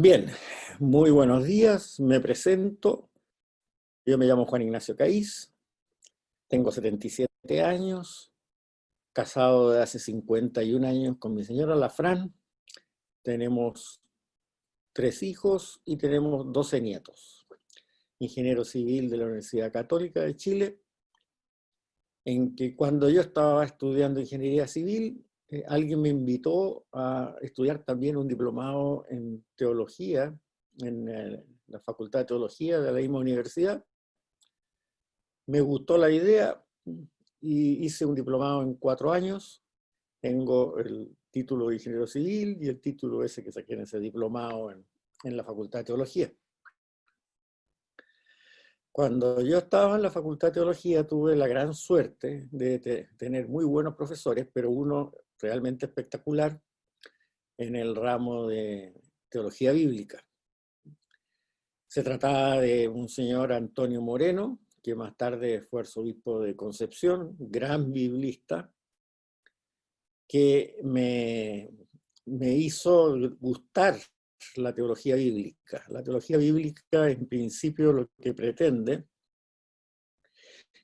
Bien, muy buenos días, me presento. Yo me llamo Juan Ignacio Caís, tengo 77 años, casado de hace 51 años con mi señora, la Fran. Tenemos 3 hijos y tenemos 12 nietos. Ingeniero civil de la Universidad Católica de Chile, en que cuando yo estaba estudiando ingeniería civil, alguien me invitó a estudiar también un diplomado en teología, en la Facultad de Teología de la misma universidad. Me gustó la idea y hice un diplomado en 4 años. Tengo el título de ingeniero civil y el título ese que saqué en ese diplomado en la Facultad de Teología. Cuando yo estaba en la Facultad de Teología tuve la gran suerte de tener muy buenos profesores, pero uno realmente espectacular en el ramo de teología bíblica. Se trataba de un señor Antonio Moreno, que más tarde fue arzobispo de Concepción, gran biblista, que me hizo gustar la teología bíblica. La teología bíblica, en principio, lo que pretende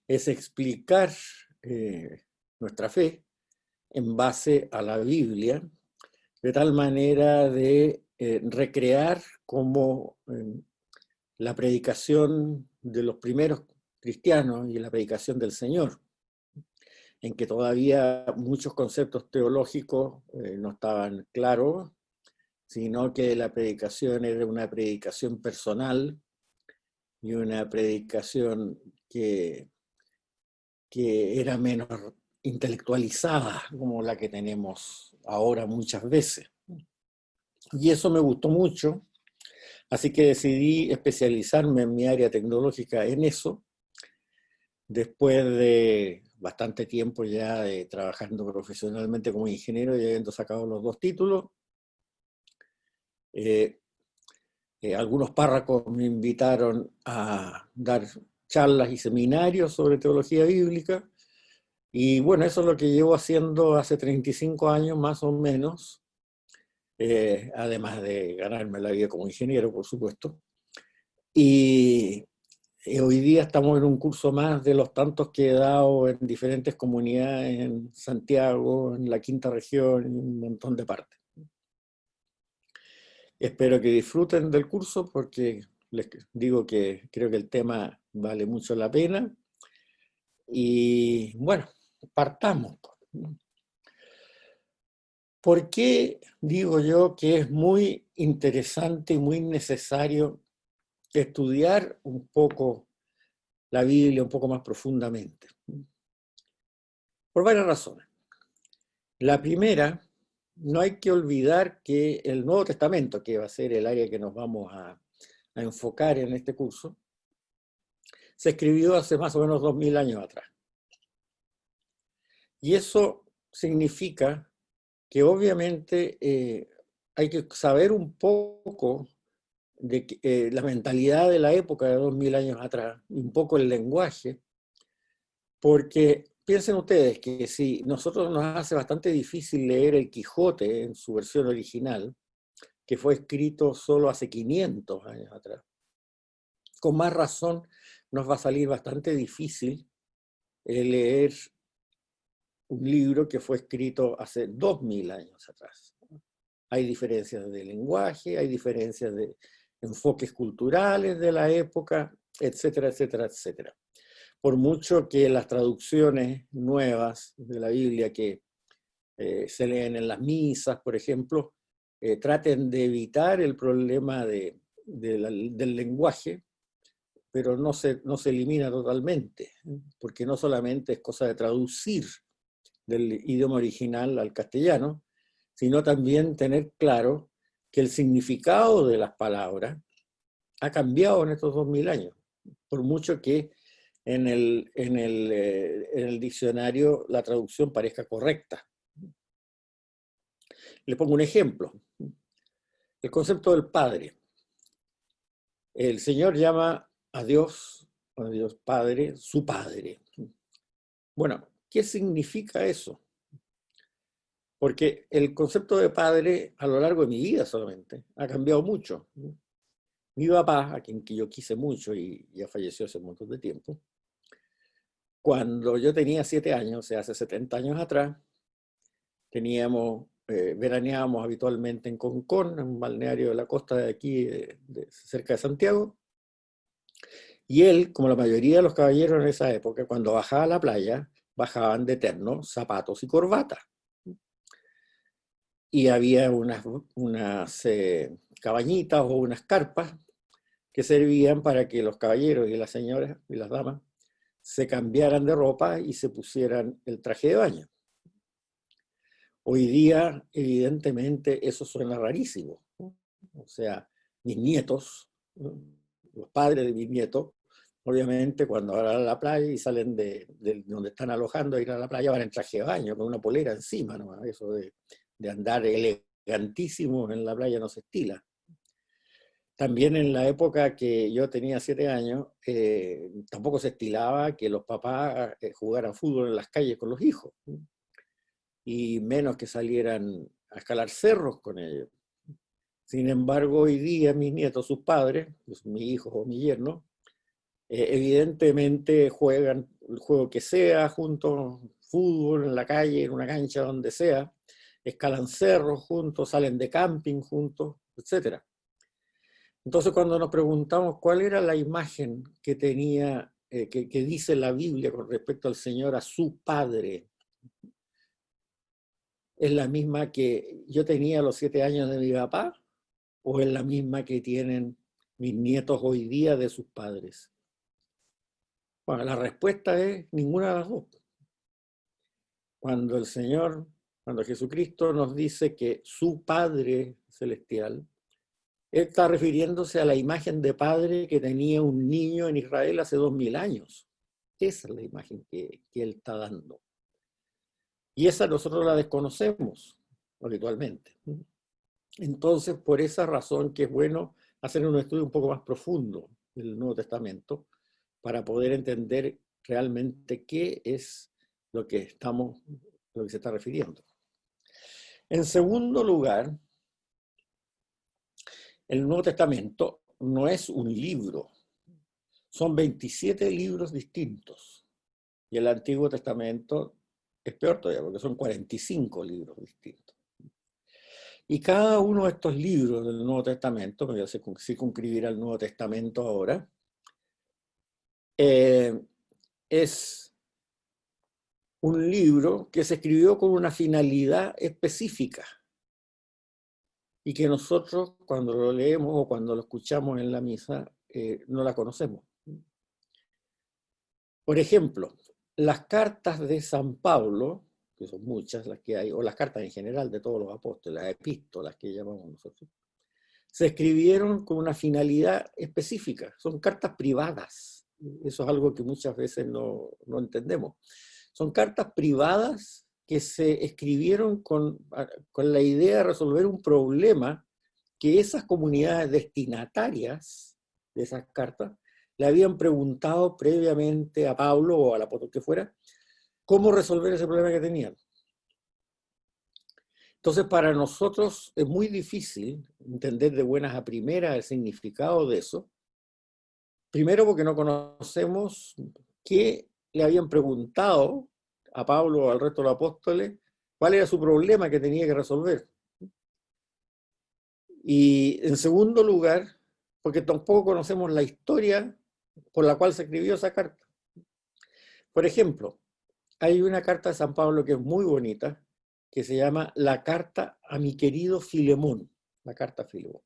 es explicar nuestra fe en base a la Biblia, de tal manera de recrear como la predicación de los primeros cristianos y la predicación del Señor, en que todavía muchos conceptos teológicos no estaban claros, sino que la predicación era una predicación personal y una predicación que era menos intelectualizada, como la que tenemos ahora muchas veces. Y eso me gustó mucho, así que decidí especializarme en mi área tecnológica en eso, después de bastante tiempo ya de trabajando profesionalmente como ingeniero y habiendo sacado los 2 títulos. Algunos párrocos me invitaron a dar charlas y seminarios sobre teología bíblica, y bueno, eso es lo que llevo haciendo hace 35 años más o menos, además de ganarme la vida como ingeniero, por supuesto. Y hoy día estamos en un curso más de los tantos que he dado en diferentes comunidades, en Santiago, en la Quinta Región, en un montón de partes. Espero que disfruten del curso porque les digo que creo que el tema vale mucho la pena. Y bueno, partamos. ¿Por qué digo yo que es muy interesante y muy necesario estudiar un poco la Biblia un poco más profundamente? Por varias razones. La primera, no hay que olvidar que el Nuevo Testamento, que va a ser el área que nos vamos a enfocar en este curso, se escribió hace más o menos 2000 años atrás. Y eso significa que obviamente hay que saber un poco de la mentalidad de la época de 2000 años atrás, un poco el lenguaje, porque piensen ustedes que si nosotros nos hace bastante difícil leer el Quijote en su versión original, que fue escrito solo hace 500 años atrás, con más razón nos va a salir bastante difícil leer un libro que fue escrito hace 2000 años atrás. Hay diferencias de lenguaje, hay diferencias de enfoques culturales de la época, etcétera, etcétera, etcétera. Por mucho que las traducciones nuevas de la Biblia que se leen en las misas, por ejemplo, traten de evitar el problema del lenguaje, pero no se elimina totalmente, porque no solamente es cosa de traducir del idioma original al castellano, sino también tener claro que el significado de las palabras ha cambiado en estos 2000 años, por mucho que en el diccionario la traducción parezca correcta. Les pongo un ejemplo. El concepto del Padre. El Señor llama a Dios Padre, su Padre. Bueno, ¿qué significa eso? Porque el concepto de padre a lo largo de mi vida solamente ha cambiado mucho. Mi papá, a quien que yo quise mucho y ya falleció hace un montón de tiempo, cuando yo tenía 7 años, o sea, hace 70 años atrás, veraneábamos habitualmente en Concón, en un balneario de la costa de aquí, cerca de Santiago, y él, como la mayoría de los caballeros en esa época, cuando bajaba a la playa, bajaban de terno, zapatos y corbata. Y había unas cabañitas o unas carpas que servían para que los caballeros y las señoras y las damas se cambiaran de ropa y se pusieran el traje de baño. Hoy día, evidentemente, eso suena rarísimo. O sea, mis nietos, los padres de mis nietos, obviamente cuando van a la playa y salen de donde están alojando a ir a la playa, van en traje de baño, con una polera encima, ¿no? Eso de andar elegantísimos en la playa no se estila. También en la época que yo tenía 7 años, tampoco se estilaba que los papás jugaran fútbol en las calles con los hijos, y menos que salieran a escalar cerros con ellos. Sin embargo, hoy día mis nietos, sus padres, pues, mis hijos o mi yerno, evidentemente juegan el juego que sea, juntos, fútbol en la calle, en una cancha, donde sea, escalan cerros juntos, salen de camping juntos, etc. Entonces, cuando nos preguntamos cuál era la imagen que tenía, que dice la Biblia con respecto al Señor a su Padre, ¿es la misma que yo tenía a los 7 años de mi papá? ¿O es la misma que tienen mis nietos hoy día de sus padres? Bueno, la respuesta es ninguna de las dos. Cuando cuando Jesucristo nos dice que su Padre Celestial, Él está refiriéndose a la imagen de padre que tenía un niño en Israel hace 2000 años. Esa es la imagen que Él está dando. Y esa nosotros la desconocemos habitualmente. Entonces, por esa razón que es bueno hacer un estudio un poco más profundo del Nuevo Testamento para poder entender realmente qué es lo que se está refiriendo. En segundo lugar, el Nuevo Testamento no es un libro, son 27 libros distintos. Y el Antiguo Testamento es peor todavía, porque son 45 libros distintos. Y cada uno de estos libros del Nuevo Testamento, me voy a circunscribir al Nuevo Testamento ahora, es un libro que se escribió con una finalidad específica y que nosotros cuando lo leemos o cuando lo escuchamos en la misa no la conocemos. Por ejemplo, las cartas de San Pablo, que son muchas las que hay, o las cartas en general de todos los apóstoles, las epístolas que llamamos nosotros, se escribieron con una finalidad específica, son cartas privadas. Eso es algo que muchas veces no entendemos. Son cartas privadas que se escribieron con la idea de resolver un problema que esas comunidades destinatarias de esas cartas le habían preguntado previamente a Pablo o al apóstol que fuera, cómo resolver ese problema que tenían. Entonces, para nosotros es muy difícil entender de buenas a primeras el significado de eso. Primero porque no conocemos qué le habían preguntado a Pablo o al resto de los apóstoles, cuál era su problema que tenía que resolver. Y en segundo lugar, porque tampoco conocemos la historia por la cual se escribió esa carta. Por ejemplo, hay una carta de San Pablo que es muy bonita, que se llama La carta a mi querido Filemón, la carta a Filemón.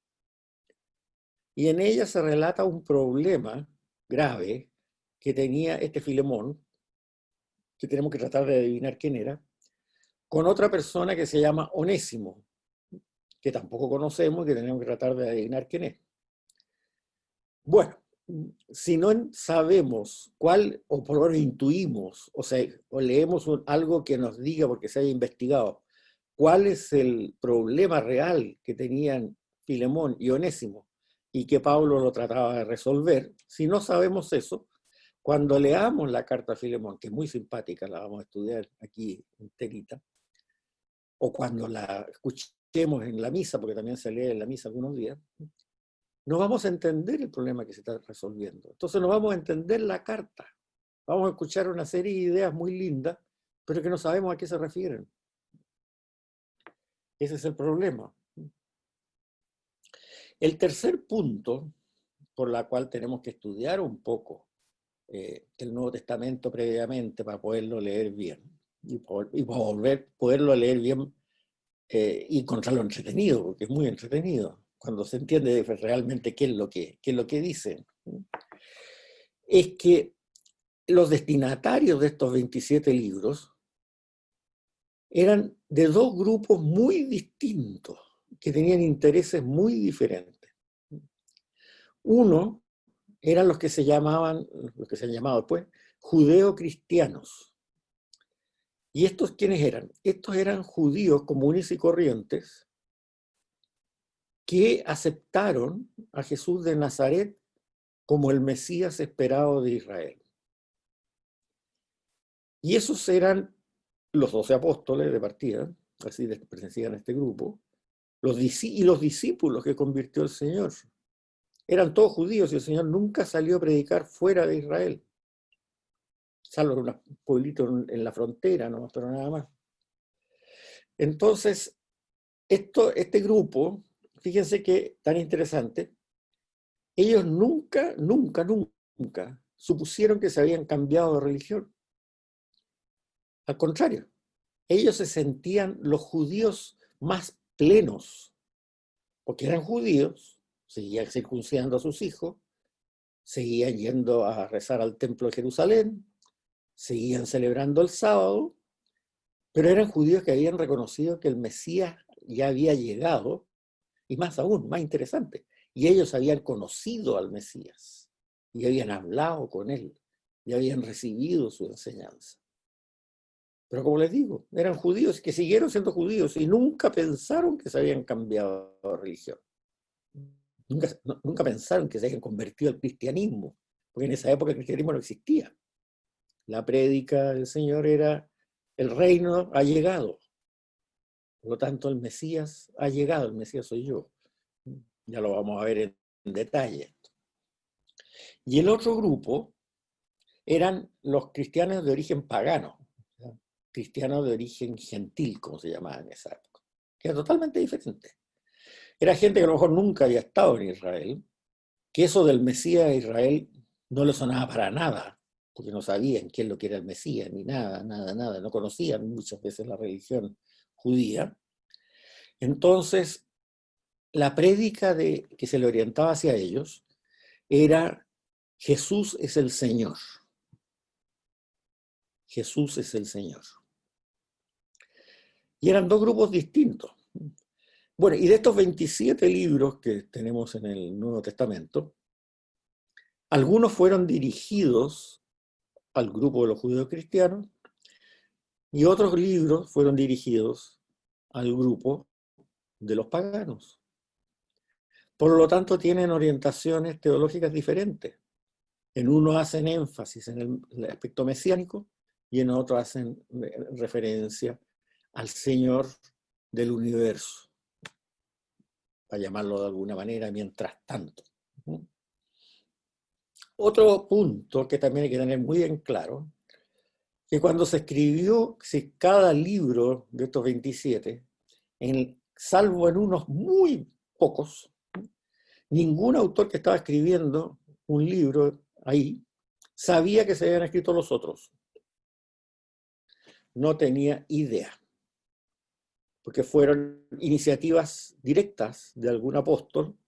Y en ella se relata un problema grave que tenía este Filemón, que tenemos que tratar de adivinar quién era, con otra persona que se llama Onésimo, que tampoco conocemos y que tenemos que tratar de adivinar quién es. Bueno, si no sabemos cuál, o por lo menos intuimos, o leemos algo que nos diga, porque se haya investigado, cuál es el problema real que tenían Filemón y Onésimo, y que Pablo lo trataba de resolver, si no sabemos eso, cuando leamos la carta a Filemón, que es muy simpática, la vamos a estudiar aquí enterita, o cuando la escuchemos en la misa, porque también se lee en la misa algunos días, no vamos a entender el problema que se está resolviendo. Entonces no vamos a entender la carta. Vamos a escuchar una serie de ideas muy lindas, pero que no sabemos a qué se refieren. Ese es el problema. El tercer punto, por la cual tenemos que estudiar un poco el Nuevo Testamento previamente para poderlo leer bien, y poderlo leer bien y encontrarlo entretenido, porque es muy entretenido, cuando se entiende realmente qué es lo que dicen. Es que los destinatarios de estos 27 libros eran de dos grupos muy distintos, que tenían intereses muy diferentes. Uno eran los que se llamaban, los que se han llamado después, judeo-cristianos. ¿Y estos quiénes eran? Estos eran judíos comunes y corrientes que aceptaron a Jesús de Nazaret como el Mesías esperado de Israel. Y esos eran los 12 apóstoles de partida, así pertenecían a este grupo, y los discípulos que convirtió el Señor. Eran todos judíos y el Señor nunca salió a predicar fuera de Israel, salvo en un pueblito en la frontera, no, pero nada más. Entonces, este grupo, fíjense que tan interesante, ellos nunca supusieron que se habían cambiado de religión. Al contrario, ellos se sentían los judíos más plenos, porque eran judíos, seguían circuncidando a sus hijos, seguían yendo a rezar al templo de Jerusalén, seguían celebrando el sábado, pero eran judíos que habían reconocido que el Mesías ya había llegado, y más aún, más interesante, y ellos habían conocido al Mesías, y habían hablado con él, y habían recibido su enseñanza. Pero como les digo, eran judíos que siguieron siendo judíos y nunca pensaron que se habían cambiado de religión. Nunca pensaron que se habían convertido al cristianismo, porque en esa época el cristianismo no existía. La prédica del Señor era: el reino ha llegado. Por lo tanto, el Mesías ha llegado, el Mesías soy yo. Ya lo vamos a ver en detalle. Y el otro grupo eran los cristianos de origen pagano, cristianos de origen gentil, como se llamaba en esa época, que era totalmente diferente. Era gente que a lo mejor nunca había estado en Israel, que eso del Mesías de Israel no le sonaba para nada, porque no sabían qué es lo que era el Mesías, ni nada, no conocían muchas veces la religión judía. Entonces, la prédica que se le orientaba hacia ellos era: Jesús es el Señor. Jesús es el Señor. Y eran dos grupos distintos. Bueno, y de estos 27 libros que tenemos en el Nuevo Testamento, algunos fueron dirigidos al grupo de los judíos cristianos y otros libros fueron dirigidos al grupo de los paganos. Por lo tanto, tienen orientaciones teológicas diferentes. En uno hacen énfasis en el aspecto mesiánico y en otro hacen referencia al Señor del universo, para llamarlo de alguna manera, mientras tanto. Otro punto que también hay que tener muy en claro, que cuando se escribió cada libro de estos 27, salvo en unos muy pocos, ningún autor que estaba escribiendo un libro ahí sabía que se habían escrito los otros. No tenía idea, porque fueron iniciativas directas de algún apóstol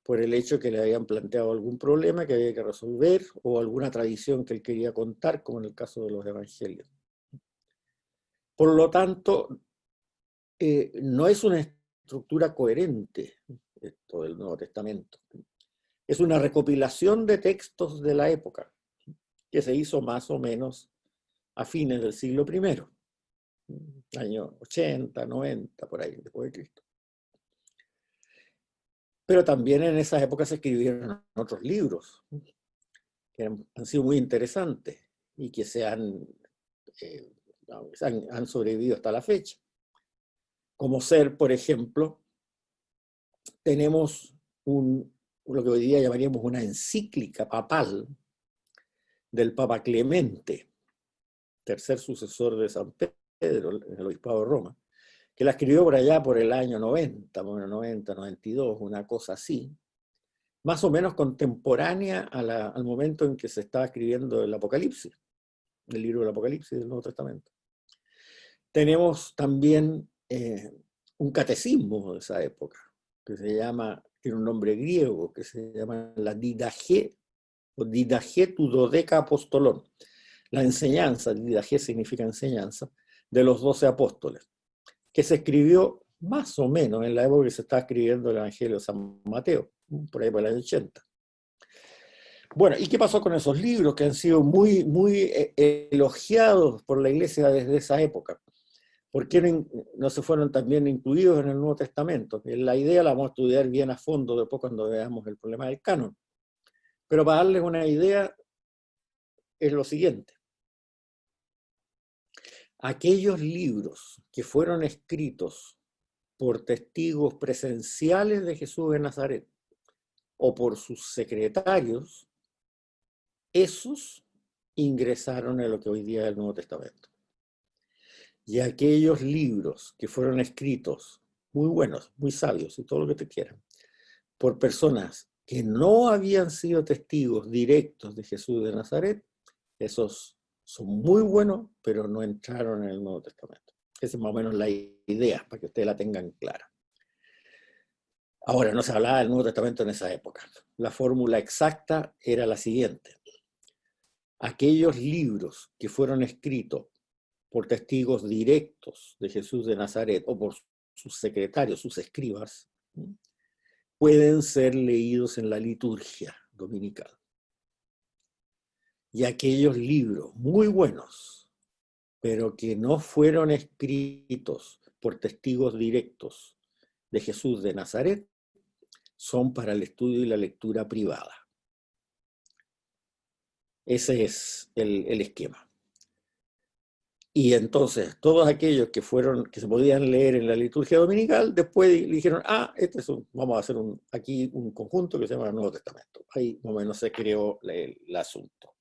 por el hecho que le habían planteado algún problema que había que resolver o alguna tradición que él quería contar, como en el caso de los evangelios. Por lo tanto, no es una estructura coherente esto del Nuevo Testamento. Es una recopilación de textos de la época que se hizo más o menos a fines del siglo I, años 80, 90, por ahí, después de Cristo. Pero también en esas épocas se escribieron otros libros que han sido muy interesantes y que han sobrevivido hasta la fecha. como ser, por ejemplo, tenemos lo que hoy día llamaríamos una encíclica papal del Papa Clemente, tercer sucesor de San Pedro, el obispado de Roma, que la escribió por allá por el año 90, bueno, 90, 92, una cosa así, más o menos contemporánea al momento en que se estaba escribiendo el Apocalipsis, el libro del Apocalipsis del Nuevo Testamento. Tenemos también un catecismo de esa época, que tiene un nombre griego, que se llama la Didache, o Didache tu Dodeca Apostolón, la enseñanza, Didache significa enseñanza, de los 12 apóstoles, que se escribió más o menos en la época que se estaba escribiendo el Evangelio de San Mateo, por ahí por el año 80. Bueno, ¿y qué pasó con esos libros que han sido muy, muy elogiados por la Iglesia desde esa época? ¿Por qué no se fueron también incluidos en el Nuevo Testamento? La idea la vamos a estudiar bien a fondo después cuando veamos el problema del canon. Pero para darles una idea es lo siguiente. Aquellos libros que fueron escritos por testigos presenciales de Jesús de Nazaret o por sus secretarios, esos ingresaron en lo que hoy día es el Nuevo Testamento. Y aquellos libros que fueron escritos, muy buenos, muy sabios y todo lo que te quieran, por personas que no habían sido testigos directos de Jesús de Nazaret, esos son muy buenos, pero no entraron en el Nuevo Testamento. Esa es más o menos la idea, para que ustedes la tengan clara. Ahora, no se hablaba del Nuevo Testamento en esa época. La fórmula exacta era la siguiente. Aquellos libros que fueron escritos por testigos directos de Jesús de Nazaret o por sus secretarios, sus escribas, pueden ser leídos en la liturgia dominical. Y aquellos libros muy buenos, pero que no fueron escritos por testigos directos de Jesús de Nazaret, son para el estudio y la lectura privada. Ese es el esquema. Y entonces todos aquellos que se podían leer en la liturgia dominical, después le dijeron, vamos a hacer aquí un conjunto que se llama el Nuevo Testamento. Ahí más o menos se creó el asunto.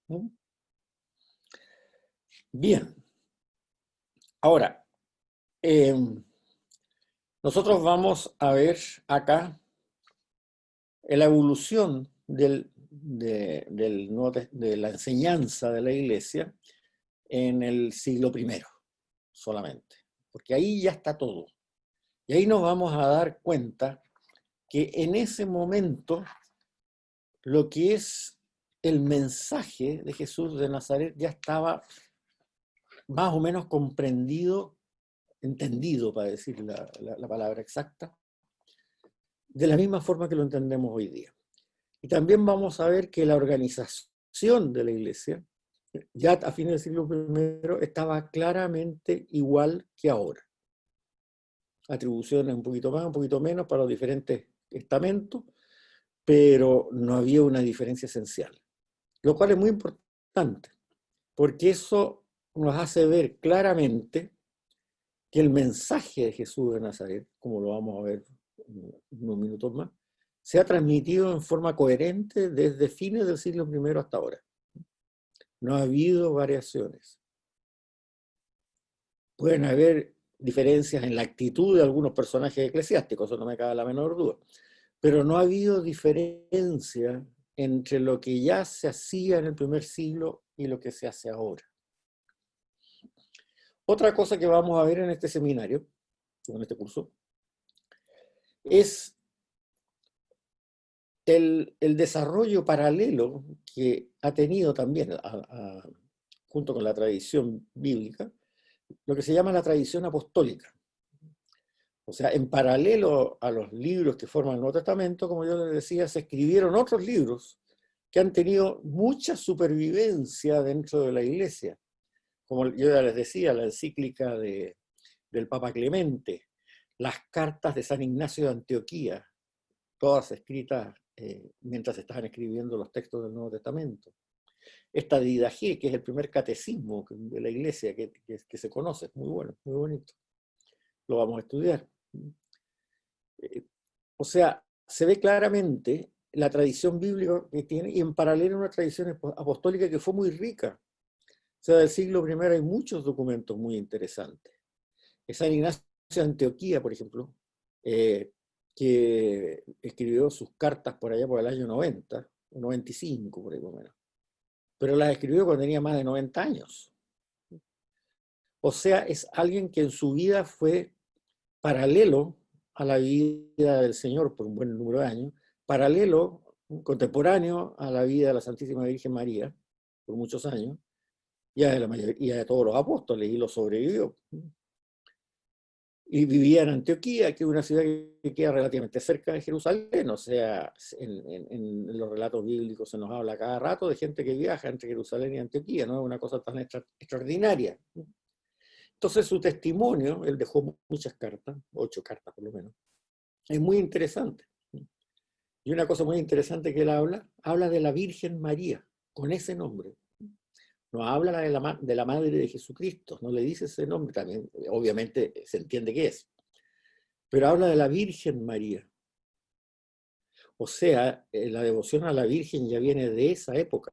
Bien. Ahora, nosotros vamos a ver acá la evolución de la enseñanza de la Iglesia en el siglo I solamente, porque ahí ya está todo. Y ahí nos vamos a dar cuenta que en ese momento lo que es el mensaje de Jesús de Nazaret ya estaba más o menos comprendido, entendido, para decir la palabra exacta, de la misma forma que lo entendemos hoy día. Y también vamos a ver que la organización de la Iglesia, ya a fines del siglo I, estaba claramente igual que ahora. Atribuciones un poquito más, un poquito menos para los diferentes estamentos, pero no había una diferencia esencial. Lo cual es muy importante, porque eso nos hace ver claramente que el mensaje de Jesús de Nazaret, como lo vamos a ver en unos minutos más, se ha transmitido en forma coherente desde fines del siglo I hasta ahora. No ha habido variaciones. Pueden haber diferencias en la actitud de algunos personajes eclesiásticos, eso no me cabe la menor duda, pero no ha habido diferencia entre lo que ya se hacía en el primer siglo y lo que se hace ahora. Otra cosa que vamos a ver en este seminario, en este curso, es el desarrollo paralelo que ha tenido también, junto con la tradición bíblica, lo que se llama la tradición apostólica. O sea, en paralelo a los libros que forman el Nuevo Testamento, como yo les decía, se escribieron otros libros que han tenido mucha supervivencia dentro de la Iglesia. Como yo ya les decía, la encíclica del Papa Clemente, las cartas de San Ignacio de Antioquía, todas escritas mientras estaban escribiendo los textos del Nuevo Testamento. Esta Didache, que es el primer catecismo de la Iglesia que se conoce, muy bueno, muy bonito. lo vamos a estudiar. O sea, se ve claramente la tradición bíblica que tiene y en paralelo una tradición apostólica que fue muy rica. O sea, del siglo I hay muchos documentos muy interesantes. San Ignacio de Antioquía, por ejemplo, que escribió sus cartas por allá por el año 90, 95 por ahí más o menos, pero las escribió cuando tenía más de 90 años. O sea, es alguien que en su vida fue paralelo a la vida del Señor por un buen número de años, paralelo, contemporáneo a la vida de la Santísima Virgen María por muchos años, y a de la mayoría de todos los apóstoles, y lo sobrevivió. Y vivía en Antioquía, que es una ciudad que queda relativamente cerca de Jerusalén, o sea, en los relatos bíblicos se nos habla cada rato de gente que viaja entre Jerusalén y Antioquía, no es una cosa tan extraordinaria. Entonces su testimonio, él dejó muchas cartas, 8 cartas por lo menos, es muy interesante. Y una cosa muy interesante que él habla de la Virgen María, con ese nombre. No habla de la madre de Jesucristo, no le dice ese nombre también, obviamente se entiende qué es, pero habla de la Virgen María. O sea, la devoción a la Virgen ya viene de esa época,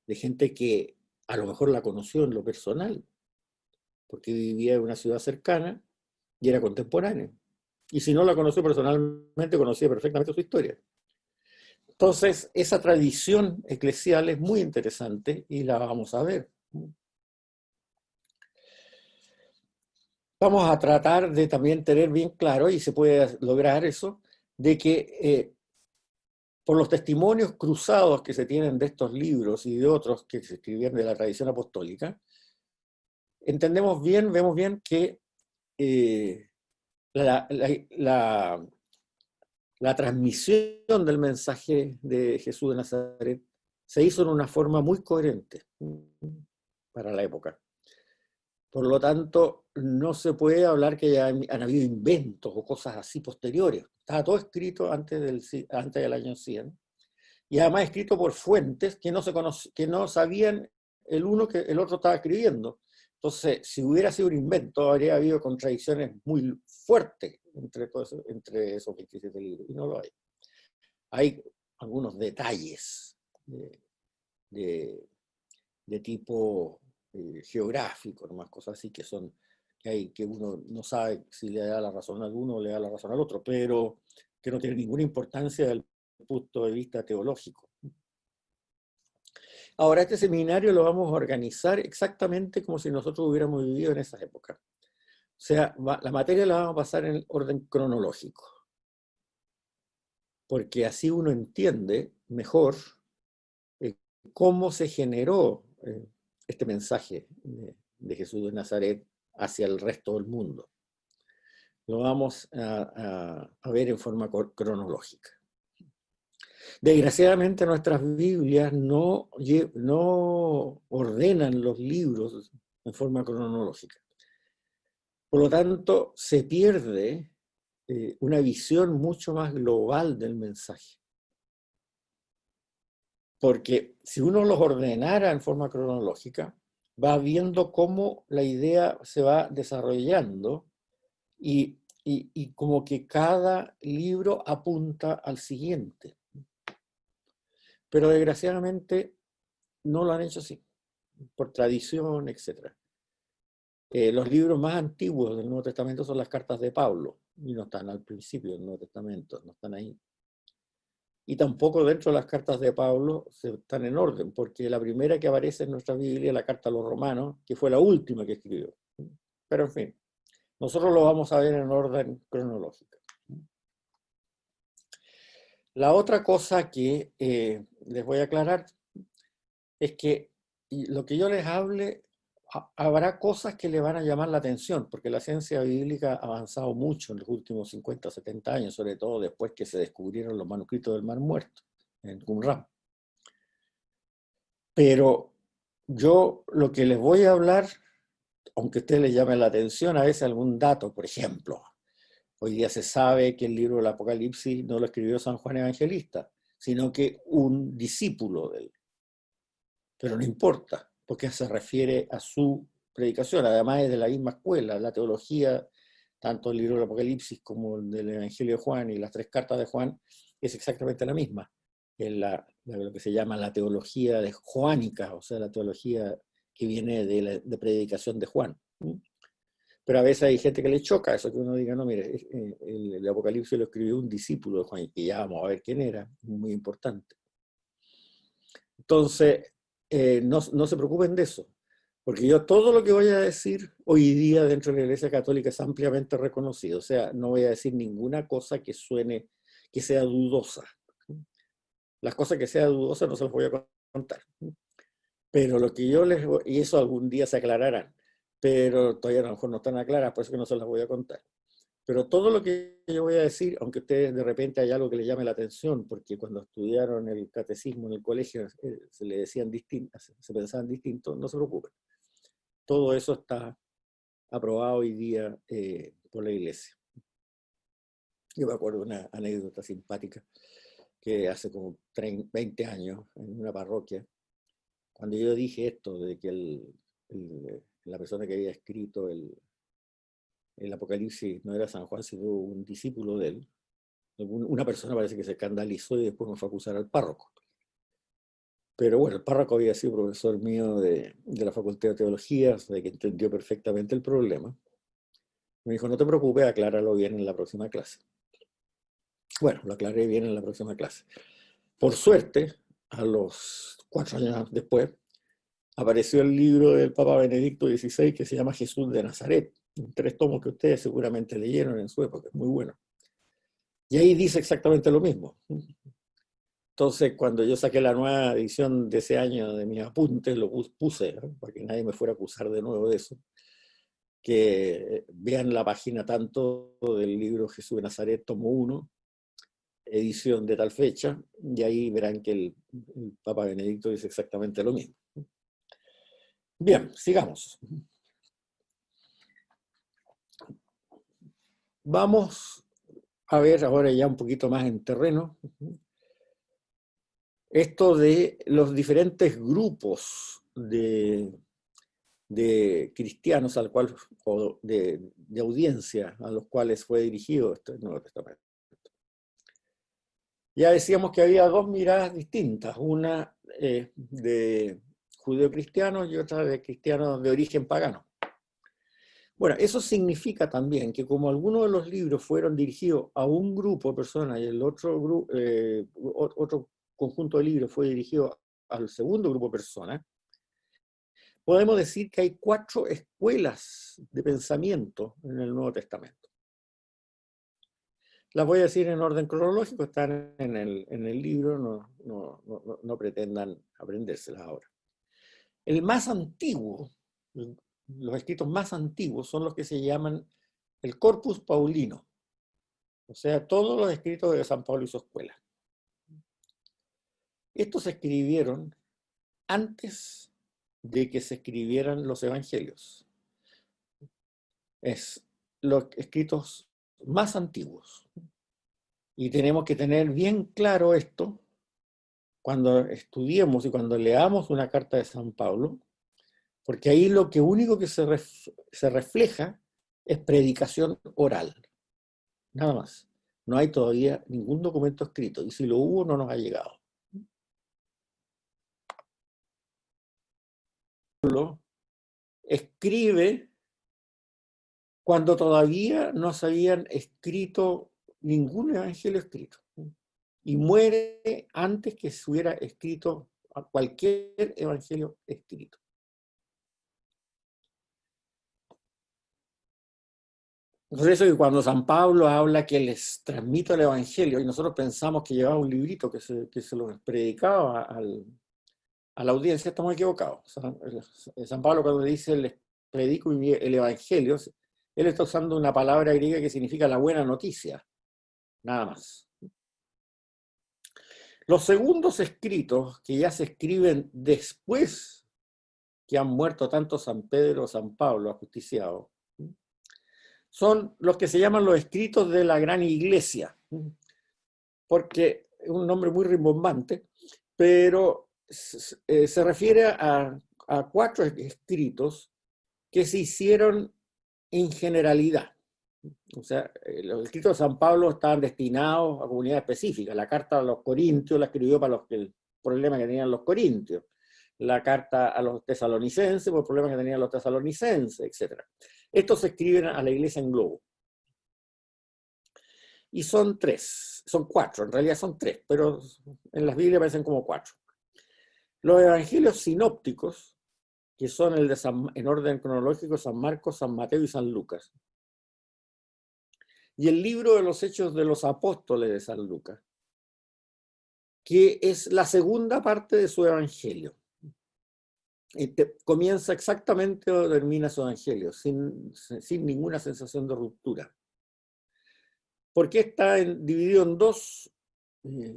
de gente que a lo mejor la conoció en lo personal, porque vivía en una ciudad cercana y era contemporáneo. Y si no la conoció personalmente, conocía perfectamente su historia. Entonces, esa tradición eclesial es muy interesante y la vamos a ver. Vamos a tratar de también tener bien claro, y se puede lograr eso, de que por los testimonios cruzados que se tienen de estos libros y de otros que se escribieron de la tradición apostólica, entendemos bien, vemos bien que la, la, la, la transmisión del mensaje de Jesús de Nazaret se hizo en una forma muy coherente para la época. Por lo tanto, no se puede hablar que han habido inventos o cosas así posteriores. Estaba todo escrito antes del año 100 y además escrito por fuentes que que no sabían el uno que el otro estaba escribiendo. Entonces, si hubiera sido un invento, habría habido contradicciones muy fuertes entre esos 27 libros, y no lo hay. Hay algunos detalles de tipo geográfico, nomás cosas así que uno no sabe si le da la razón al uno o le da la razón al otro, pero que no tiene ninguna importancia desde el punto de vista teológico. Ahora, este seminario lo vamos a organizar exactamente como si nosotros hubiéramos vivido en esa época. O sea, la materia la vamos a pasar en orden cronológico, porque así uno entiende mejor cómo se generó este mensaje de Jesús de Nazaret hacia el resto del mundo. Lo vamos a ver en forma cronológica. Desgraciadamente nuestras Biblias no ordenan los libros en forma cronológica. Por lo tanto, se pierde una visión mucho más global del mensaje. Porque si uno los ordenara en forma cronológica, va viendo cómo la idea se va desarrollando y como que cada libro apunta al siguiente. Pero desgraciadamente no lo han hecho así, por tradición, etc. Los libros más antiguos del Nuevo Testamento son las cartas de Pablo, y no están al principio del Nuevo Testamento, no están ahí. Y tampoco dentro de las cartas de Pablo están en orden, porque la primera que aparece en nuestra Biblia es la carta a los Romanos, que fue la última que escribió. Pero en fin, nosotros lo vamos a ver en orden cronológico. La otra cosa que les voy a aclarar es que lo que yo les hable, habrá cosas que le van a llamar la atención, porque la ciencia bíblica ha avanzado mucho en los últimos 50 o 70 años, sobre todo después que se descubrieron los manuscritos del Mar Muerto, en Qumran. Pero yo lo que les voy a hablar, aunque a ustedes les llame la atención a veces algún dato, por ejemplo, hoy día se sabe que el libro del Apocalipsis no lo escribió San Juan Evangelista, sino que un discípulo de él. Pero no importa, porque se refiere a su predicación, además es de la misma escuela, la teología tanto el libro del Apocalipsis como el del Evangelio de Juan y las tres cartas de Juan, es exactamente la misma. Es lo que se llama la teología de joánica, o sea, la teología que viene de predicación de Juan. Pero a veces hay gente que le choca eso, que uno diga, no, mire, el Apocalipsis lo escribió un discípulo de Juan, y ya vamos a ver quién era, muy importante. Entonces, no se preocupen de eso, porque yo todo lo que voy a decir hoy día dentro de la Iglesia Católica es ampliamente reconocido, o sea, no voy a decir ninguna cosa que suene, que sea dudosa. Las cosas que sean dudosas no se las voy a contar. Pero lo que yo les voy, y eso algún día se aclararán, pero todavía a lo mejor no están aclaradas, por eso que no se las voy a contar. Pero todo lo que yo voy a decir, aunque ustedes de repente hay algo que les llame la atención, porque cuando estudiaron el catecismo en el colegio se le decían distintas, se pensaban distintos, no se preocupen. Todo eso está aprobado hoy día por la Iglesia. Yo me acuerdo de una anécdota simpática que hace como 20 años en una parroquia, cuando yo dije esto de que la persona que había escrito el Apocalipsis no era San Juan, sino un discípulo de él, una persona parece que se escandalizó y después me fue a acusar al párroco. Pero bueno, el párroco había sido profesor mío de la Facultad de Teología, o sea, que entendió perfectamente el problema. Me dijo, no te preocupes, acláralo bien en la próxima clase. Bueno, lo aclaré bien en la próxima clase. Por suerte, a los 4 años después, apareció el libro del Papa Benedicto XVI que se llama Jesús de Nazaret, 3 tomos que ustedes seguramente leyeron en su época, es muy bueno. Y ahí dice exactamente lo mismo. Entonces, cuando yo saqué la nueva edición de ese año de mis apuntes, lo puse, ¿no? Para que nadie me fuera a acusar de nuevo de eso, que vean la página tanto del libro Jesús de Nazaret, tomo 1, edición de tal fecha, y ahí verán que el Papa Benedicto dice exactamente lo mismo. Bien, sigamos. Vamos a ver ahora ya un poquito más en terreno esto de los diferentes grupos de cristianos al cual, o de audiencia a los cuales fue dirigido este Nuevo Testamento. Ya decíamos que había 2 miradas distintas, una de judeocristianos y otra de cristianos de origen pagano. Bueno, eso significa también que como algunos de los libros fueron dirigidos a un grupo de personas y el otro conjunto de libros fue dirigido al segundo grupo de personas, podemos decir que hay 4 escuelas de pensamiento en el Nuevo Testamento. Las voy a decir en orden cronológico, están en el libro, no pretendan aprendérselas ahora. El más antiguo, los escritos más antiguos son los que se llaman el Corpus Paulino, o sea, todos los escritos de San Pablo y su escuela. Estos se escribieron antes de que se escribieran los evangelios. Es los escritos más antiguos. Y tenemos que tener bien claro esto cuando estudiemos y cuando leamos una carta de San Pablo, porque ahí lo único que se refleja es predicación oral, nada más. No hay todavía ningún documento escrito, y si lo hubo no nos ha llegado. Pablo escribe cuando todavía no se habían escrito ningún evangelio escrito, y muere antes que se hubiera escrito cualquier evangelio escrito. Por eso que cuando San Pablo habla que les transmito el evangelio, y nosotros pensamos que llevaba un librito que se lo predicaba a la audiencia, estamos equivocados. San Pablo cuando dice les predico el evangelio, él está usando una palabra griega que significa la buena noticia, nada más. Los segundos escritos, que ya se escriben después que han muerto tanto San Pedro o San Pablo, ajusticiados, son los que se llaman los escritos de la gran iglesia, porque es un nombre muy rimbombante, pero se refiere a 4 escritos que se hicieron en generalidad. O sea, los escritos de San Pablo estaban destinados a comunidades específicas. La carta a los corintios la escribió para el problema que tenían los corintios. La carta a los tesalonicenses por el problema que tenían los tesalonicenses, etc. Estos se escriben a la iglesia en globo. Y son cuatro, en realidad son tres, pero en las Biblias aparecen como cuatro. Los evangelios sinópticos, que son en orden cronológico, San Marcos, San Mateo y San Lucas. Y el libro de los Hechos de los Apóstoles de San Lucas, que es la segunda parte de su evangelio. Comienza exactamente donde termina su evangelio, sin ninguna sensación de ruptura. ¿Por qué está dividido en dos?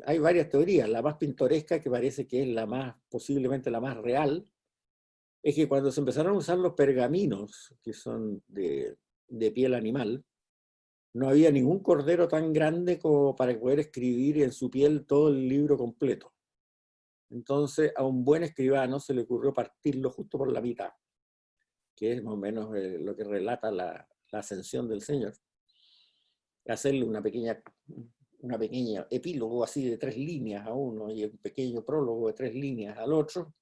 Hay varias teorías. La más pintoresca, que parece que es posiblemente la más real, es que cuando se empezaron a usar los pergaminos, que son de piel animal, no había ningún cordero tan grande como para poder escribir en su piel todo el libro completo. Entonces a un buen escribano se le ocurrió partirlo justo por la mitad, que es más o menos lo que relata la ascensión del Señor. Hacerle una pequeña epílogo así de 3 líneas a uno y un pequeño prólogo de 3 líneas al otro,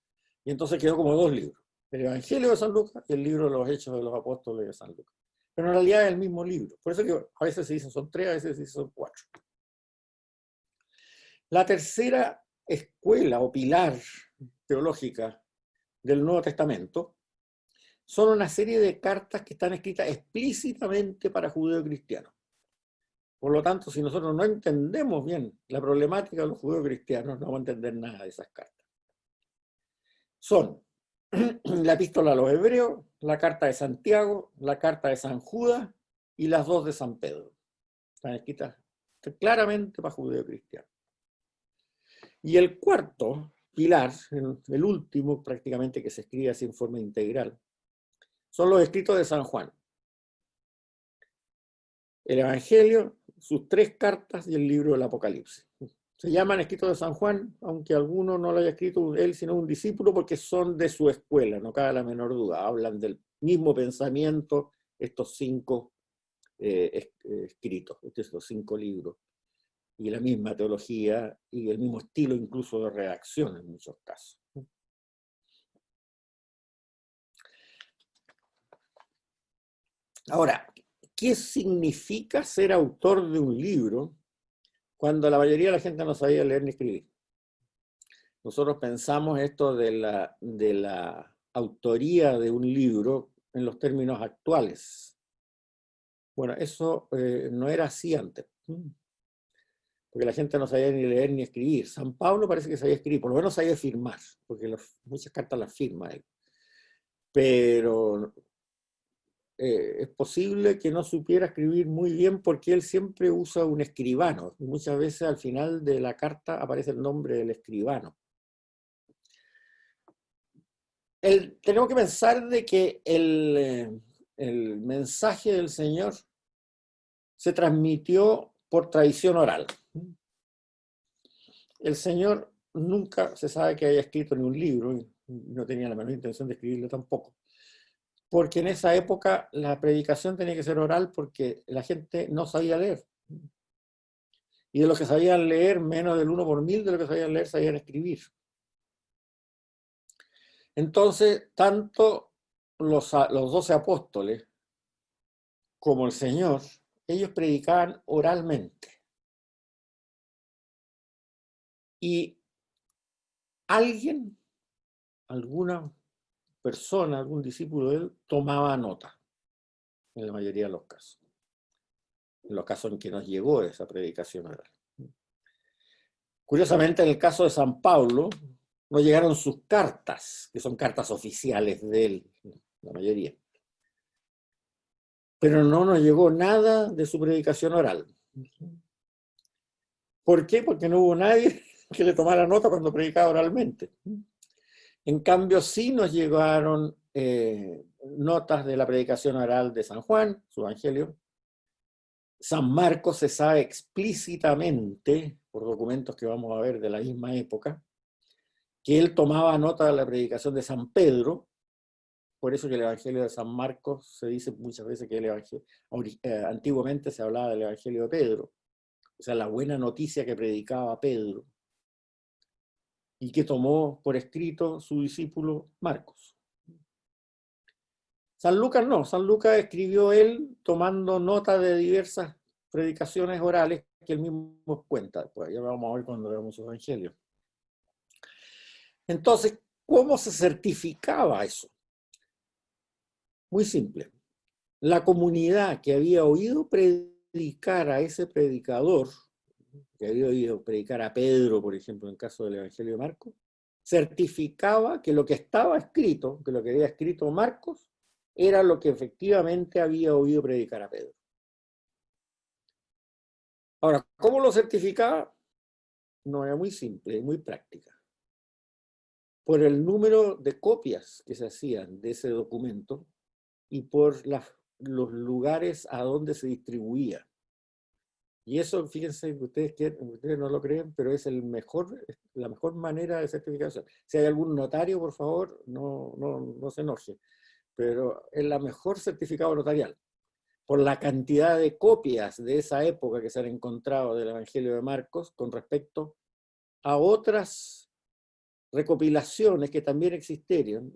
y entonces quedó como 2 libros. El Evangelio de San Lucas y el libro de los Hechos de los Apóstoles de San Lucas. Pero en realidad es el mismo libro. Por eso que a veces se dicen son 3, a veces se dicen son 4. La tercera escuela o pilar teológica del Nuevo Testamento son una serie de cartas que están escritas explícitamente para judeocristianos. Por lo tanto, si nosotros no entendemos bien la problemática de los judeocristianos, no vamos a entender nada de esas cartas. Son la epístola a los Hebreos, la carta de Santiago, la carta de San Judas y las 2 de San Pedro. Están escritas claramente para judeocristianos. Y el cuarto pilar, el último prácticamente que se escribe así en forma integral, son los escritos de San Juan. El Evangelio, sus 3 cartas y el libro del Apocalipsis. Se llaman escritos de San Juan, aunque alguno no lo haya escrito él, sino un discípulo, porque son de su escuela, no cabe la menor duda. Hablan del mismo pensamiento, estos 5 escritos, estos 5 libros, y la misma teología y el mismo estilo incluso de redacción en muchos casos. Ahora, ¿qué significa ser autor de un libro cuando la mayoría de la gente no sabía leer ni escribir? Nosotros pensamos esto de la autoría de un libro en los términos actuales. Bueno, eso no era así antes, porque la gente no sabía ni leer ni escribir. San Pablo parece que sabía escribir, por lo menos sabía firmar, porque muchas cartas las firma él. Pero es posible que no supiera escribir muy bien porque él siempre usa un escribano. Muchas veces al final de la carta aparece el nombre del escribano. Tenemos que pensar de que el mensaje del Señor se transmitió por tradición oral. El Señor nunca se sabe que haya escrito ni un libro, y no tenía la menor intención de escribirlo tampoco, porque en esa época la predicación tenía que ser oral porque la gente no sabía leer. Y de los que sabían leer, menos del 1 por 1000 de los que sabían leer sabían escribir. Entonces, tanto los 12 apóstoles como el Señor, ellos predicaban oralmente. Y alguna persona, algún discípulo de él, tomaba nota, en la mayoría de los casos. En los casos en que nos llegó esa predicación oral. Curiosamente, en el caso de San Pablo, no llegaron sus cartas, que son cartas oficiales de él, la mayoría. Pero no nos llegó nada de su predicación oral. ¿Por qué? Porque no hubo nadie que le tomara nota cuando predicaba oralmente. En cambio, sí nos llegaron notas de la predicación oral de San Juan, su evangelio. San Marcos se sabe explícitamente, por documentos que vamos a ver de la misma época, que él tomaba nota de la predicación de San Pedro, por eso que el Evangelio de San Marcos se dice muchas veces que el Evangelio, antiguamente se hablaba del Evangelio de Pedro, o sea, la buena noticia que predicaba Pedro y que tomó por escrito su discípulo Marcos. San Lucas no, San Lucas escribió él tomando nota de diversas predicaciones orales que él mismo cuenta. Pues ya vamos a ver cuando veamos su Evangelio. Entonces, ¿cómo se certificaba eso? Muy simple. La comunidad que había oído predicar a ese predicador, que había oído predicar a Pedro, por ejemplo, en el caso del Evangelio de Marcos, certificaba que lo que estaba escrito, que lo que había escrito Marcos, era lo que efectivamente había oído predicar a Pedro. Ahora, ¿cómo lo certificaba? No, era muy simple, muy práctica. Por el número de copias que se hacían de ese documento y por los lugares a donde se distribuía. Y eso, fíjense, ustedes no lo creen, pero es la mejor manera de certificación. Si hay algún notario, por favor, no se enoje, pero es la mejor certificado notarial. Por la cantidad de copias de esa época que se han encontrado del Evangelio de Marcos con respecto a otras recopilaciones que también existieron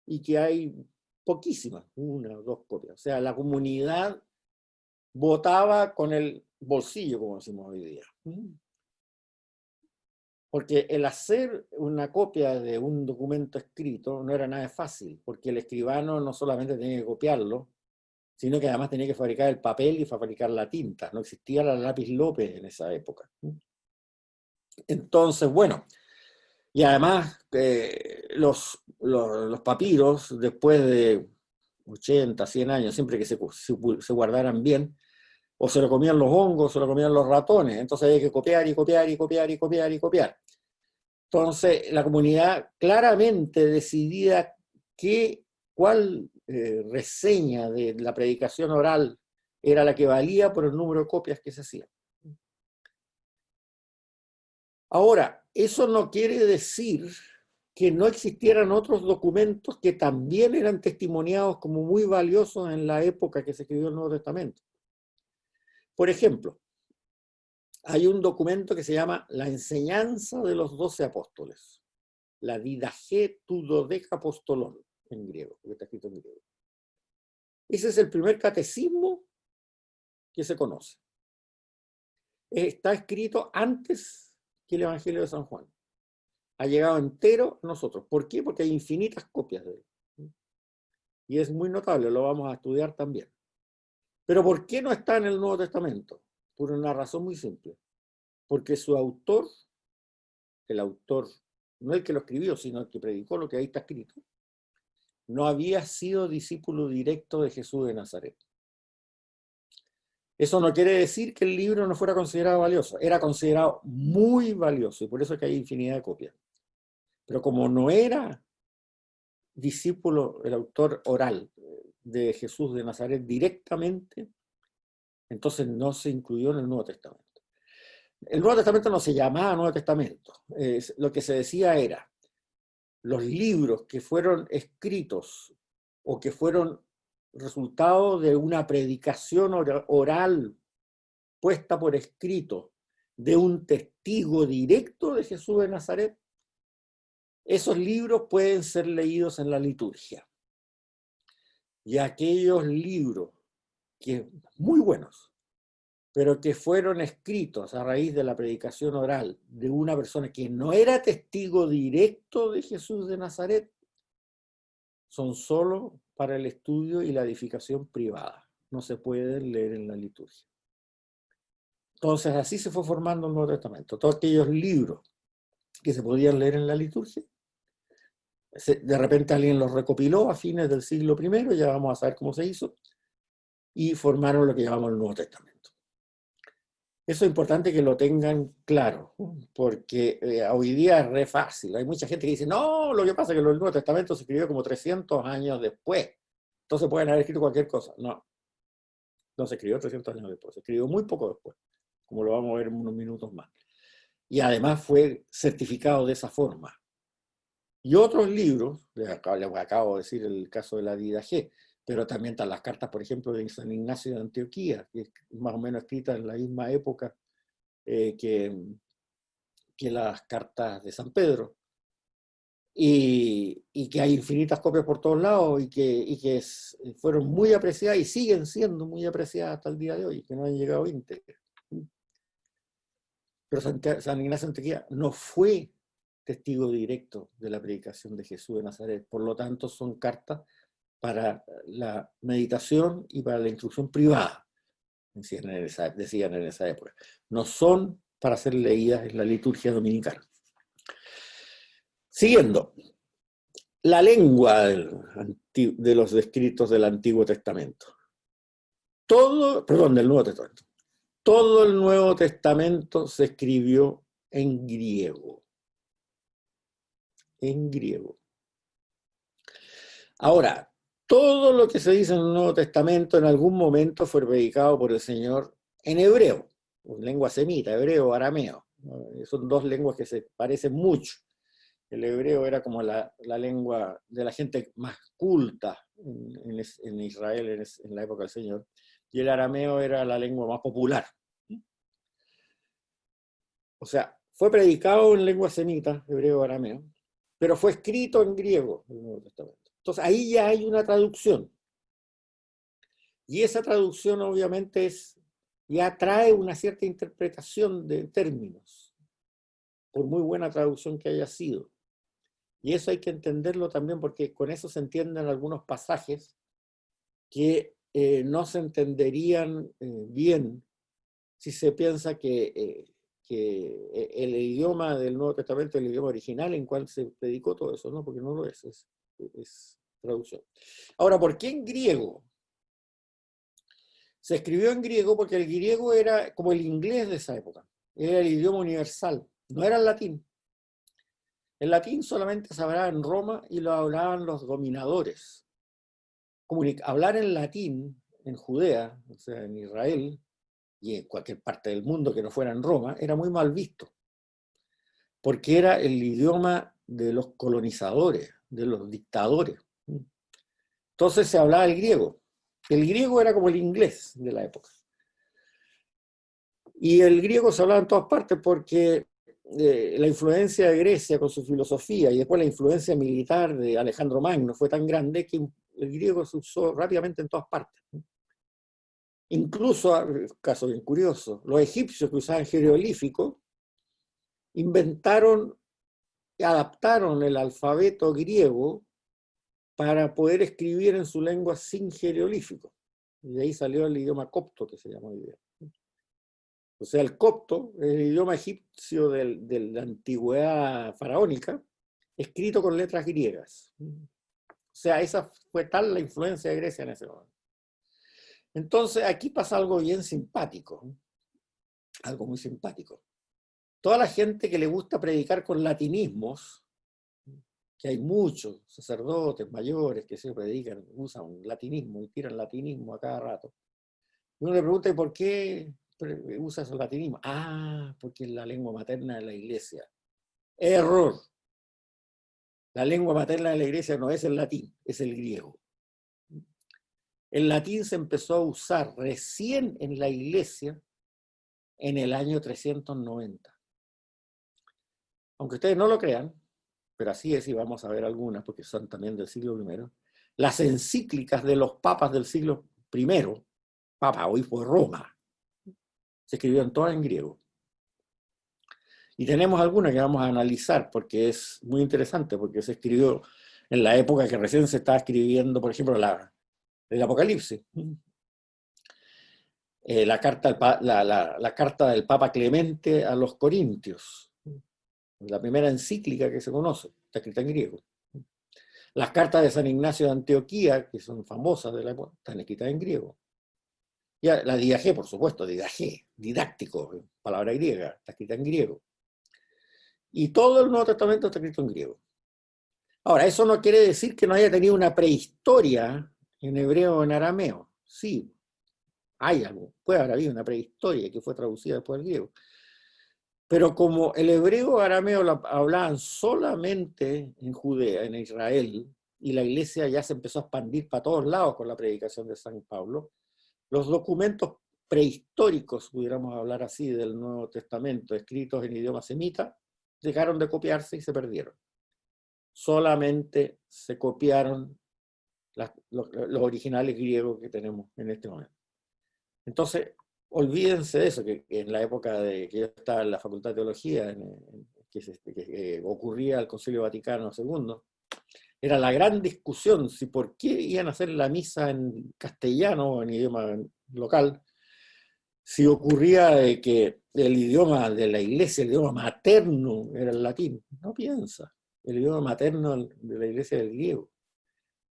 y que hay poquísimas, una o dos copias. O sea, la comunidad votaba con el bolsillo, como decimos hoy día. Porque el hacer una copia de un documento escrito no era nada fácil, porque el escribano no solamente tenía que copiarlo, sino que además tenía que fabricar el papel y fabricar la tinta. No existía la lápiz López en esa época. Entonces, bueno, y además los papiros, después de 80, 100 años, siempre que se guardaran bien, o se lo comían los hongos, o se lo comían los ratones, entonces había que copiar y copiar y copiar y copiar y copiar. Entonces, la comunidad claramente decidía cuál reseña de la predicación oral era la que valía por el número de copias que se hacían. Ahora, eso no quiere decir que no existieran otros documentos que también eran testimoniados como muy valiosos en la época que se escribió el Nuevo Testamento. Por ejemplo, hay un documento que se llama La enseñanza de los 12 apóstoles, la Didache tu Dodecapostolon, en griego, porque está escrito en griego. Ese es el primer catecismo que se conoce. Está escrito antes que el Evangelio de San Juan. Ha llegado entero a nosotros. ¿Por qué? Porque hay infinitas copias de él. Y es muy notable, lo vamos a estudiar también. Pero ¿por qué no está en el Nuevo Testamento? Por una razón muy simple. Porque su autor, el autor, no el que lo escribió, sino el que predicó lo que ahí está escrito, no había sido discípulo directo de Jesús de Nazaret. Eso no quiere decir que el libro no fuera considerado valioso. Era considerado muy valioso y por eso es que hay infinidad de copias. Pero como no era discípulo, el autor oral de Jesús de Nazaret directamente, entonces no se incluyó en el Nuevo Testamento. El Nuevo Testamento no se llamaba Nuevo Testamento. Lo que se decía era, los libros que fueron escritos o que fueron resultado de una predicación oral puesta por escrito de un testigo directo de Jesús de Nazaret, esos libros pueden ser leídos en la liturgia. Y aquellos libros que muy buenos, pero que fueron escritos a raíz de la predicación oral de una persona que no era testigo directo de Jesús de Nazaret, son solo para el estudio y la edificación privada. No se pueden leer en la liturgia. Entonces así se fue formando el Nuevo Testamento. Todos aquellos libros que se podían leer en la liturgia, de repente alguien los recopiló a fines del siglo I, ya vamos a saber cómo se hizo, y formaron lo que llamamos el Nuevo Testamento. Eso es importante que lo tengan claro, porque hoy día es re fácil. Hay mucha gente que dice, no, lo que pasa es que el Nuevo Testamento se escribió como 300 años después, entonces pueden haber escrito cualquier cosa. No, no se escribió 300 años después, se escribió muy poco después, como lo vamos a ver en unos minutos más. Y además fue certificado de esa forma. Y otros libros, les acabo de decir el caso de la Didaje, pero también están las cartas, por ejemplo, de San Ignacio de Antioquía, que es más o menos escrita en la misma época eh, que, que las cartas de San Pedro, y que hay infinitas copias por todos lados fueron muy apreciadas y siguen siendo muy apreciadas hasta el día de hoy, que no han llegado íntegras. Pero San Ignacio de Antioquía no fue testigo directo de la predicación de Jesús de Nazaret, por lo tanto son cartas para la meditación y para la instrucción privada, decían en esa época. No son para ser leídas en la liturgia dominical. Siguiendo, la lengua de los escritos del Antiguo Testamento. Del Nuevo Testamento. Todo el Nuevo Testamento se escribió en griego. En griego. Ahora, todo lo que se dice en el Nuevo Testamento en algún momento fue predicado por el Señor en hebreo, en lengua semita, hebreo, arameo. Son dos lenguas que se parecen mucho. El hebreo era como la lengua de la gente más culta en Israel en la época del Señor, y el arameo era la lengua más popular. O sea, fue predicado en lengua semita, hebreo, arameo, pero fue escrito en griego el Nuevo Testamento. Entonces ahí ya hay una traducción. Y esa traducción obviamente ya trae una cierta interpretación de términos, por muy buena traducción que haya sido. Y eso hay que entenderlo también porque con eso se entienden algunos pasajes que no se entenderían bien si se piensa que el idioma del Nuevo Testamento es el idioma original en cual se predicó todo eso, ¿no? Porque no lo es traducción. Ahora, ¿por qué en griego? Se escribió en griego porque el griego era como el inglés de esa época, era el idioma universal, no era el latín. El latín solamente se hablaba en Roma y lo hablaban los dominadores. Hablar en latín en Judea, o sea, en Israel, y en cualquier parte del mundo que no fuera en Roma, era muy mal visto, porque era el idioma de los colonizadores, de los dictadores. Entonces se hablaba el griego. El griego era como el inglés de la época. Y el griego se hablaba en todas partes porque la influencia de Grecia con su filosofía y después la influencia militar de Alejandro Magno fue tan grande que el griego se usó rápidamente en todas partes. Incluso, caso bien curioso, los egipcios que usaban jeroglífico inventaron y adaptaron el alfabeto griego para poder escribir en su lengua sin jeroglífico. Y de ahí salió el idioma copto, que se llama hoy día. O sea, el copto es el idioma egipcio de la antigüedad faraónica, escrito con letras griegas. O sea, esa fue tal la influencia de Grecia en ese momento. Entonces, aquí pasa algo bien simpático, algo muy simpático. Toda la gente que le gusta predicar con latinismos, que hay muchos sacerdotes mayores que se predican, usan latinismo y tiran latinismo a cada rato. Uno le pregunta, ¿y por qué usas el latinismo? Ah, porque es la lengua materna de la iglesia. Error. La lengua materna de la iglesia no es el latín, es el griego. El latín se empezó a usar recién en la iglesia en el año 390. Aunque ustedes no lo crean, pero así es, y vamos a ver algunas, porque son también del siglo I, las encíclicas de los papas del siglo I, Papa, obispo de Roma, se escribieron todas en griego. Y tenemos algunas que vamos a analizar, porque es muy interesante, porque se escribió en la época que recién se estaba escribiendo, por ejemplo, el Apocalipsis. La carta del Papa Clemente a los Corintios, la primera encíclica que se conoce, está escrita en griego. Las cartas de San Ignacio de Antioquía, que son famosas de la época, están escritas en griego. Ya, la Didaje, por supuesto, Didaje, didáctico, palabra griega, está escrita en griego. Y todo el Nuevo Testamento está escrito en griego. Ahora, eso no quiere decir que no haya tenido una prehistoria en hebreo o en arameo. Sí, hay algo. Puede haber habido una prehistoria que fue traducida después al griego. Pero como el hebreo arameo hablaban solamente en Judea, en Israel, y la iglesia ya se empezó a expandir para todos lados con la predicación de San Pablo, los documentos prehistóricos, pudiéramos hablar así, del Nuevo Testamento, escritos en idioma semita, dejaron de copiarse y se perdieron. Solamente se copiaron los originales griegos que tenemos en este momento. Entonces, olvídense de eso, que en la época de que yo estaba en la Facultad de Teología, que ocurría el Concilio Vaticano II, era la gran discusión si por qué iban a hacer la misa en castellano o en idioma local, si ocurría de que el idioma de la iglesia, el idioma materno era el latín. No piensa, el idioma materno de la iglesia era el griego.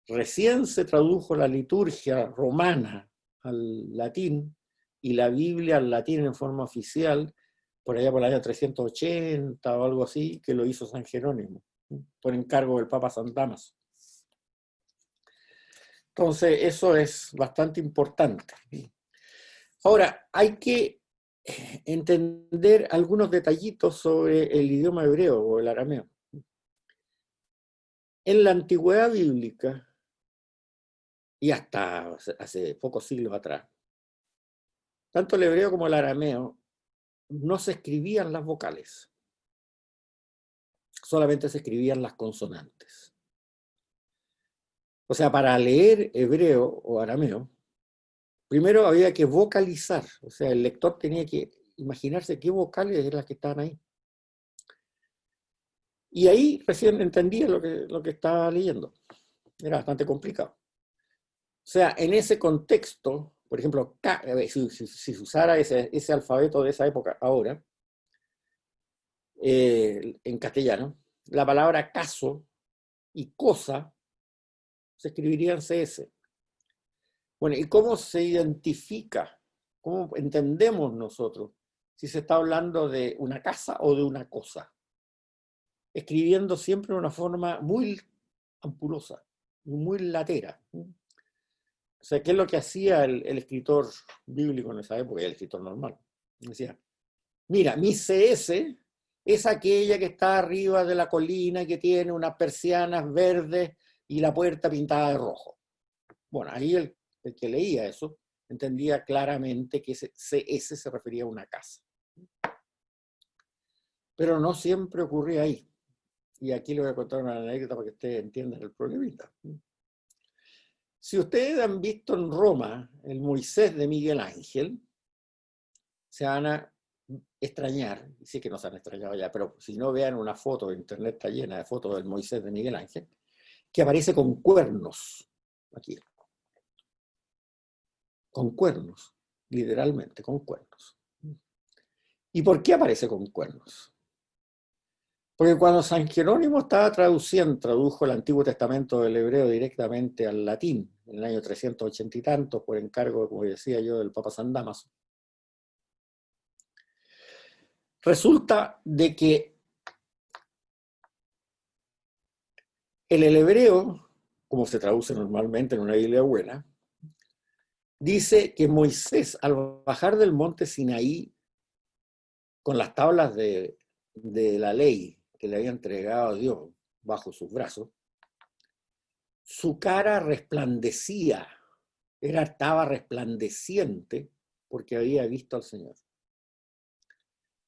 Recién se tradujo la liturgia romana al latín y la Biblia al latín en forma oficial por allá por el año 380 o algo así, que lo hizo San Jerónimo, por encargo del Papa San Damaso. Entonces, eso es bastante importante. Ahora, hay que entender algunos detallitos sobre el idioma hebreo o el arameo. En la antigüedad bíblica, y hasta hace pocos siglos atrás, tanto el hebreo como el arameo no se escribían las vocales, solamente se escribían las consonantes. O sea, para leer hebreo o arameo, primero había que vocalizar, o sea, el lector tenía que imaginarse qué vocales eran las que estaban ahí. Y ahí recién entendía lo que estaba leyendo. Era bastante complicado. O sea, en ese contexto, por ejemplo, si se usara ese alfabeto de esa época ahora, en castellano, la palabra caso y cosa se escribirían CS. Bueno, ¿y cómo se identifica? ¿Cómo entendemos nosotros si se está hablando de una casa o de una cosa? Escribiendo siempre de una forma muy ampulosa, muy latera. O sea, ¿qué es lo que hacía el escritor bíblico en esa época y el escritor normal? Decía, mira, mi CS es aquella que está arriba de la colina y que tiene unas persianas verdes y la puerta pintada de rojo. Bueno, ahí el que leía eso entendía claramente que ese CS se refería a una casa. Pero no siempre ocurría ahí. Y aquí le voy a contar una anécdota para que ustedes entiendan el problemita. Si ustedes han visto en Roma el Moisés de Miguel Ángel, se van a extrañar, y sí que no se han extrañado ya, pero si no vean una foto, internet está llena de fotos del Moisés de Miguel Ángel, que aparece con cuernos, aquí, con cuernos, literalmente con cuernos. ¿Y por qué aparece con cuernos? Porque cuando San Jerónimo estaba tradujo el Antiguo Testamento del hebreo directamente al latín, en el año 380 y tantos, por encargo, como decía yo, del Papa San Damaso, resulta de que el hebreo, como se traduce normalmente en una Biblia buena, dice que Moisés, al bajar del monte Sinaí con las tablas de la ley que le había entregado a Dios bajo sus brazos, su cara resplandecía, estaba resplandeciente porque había visto al Señor.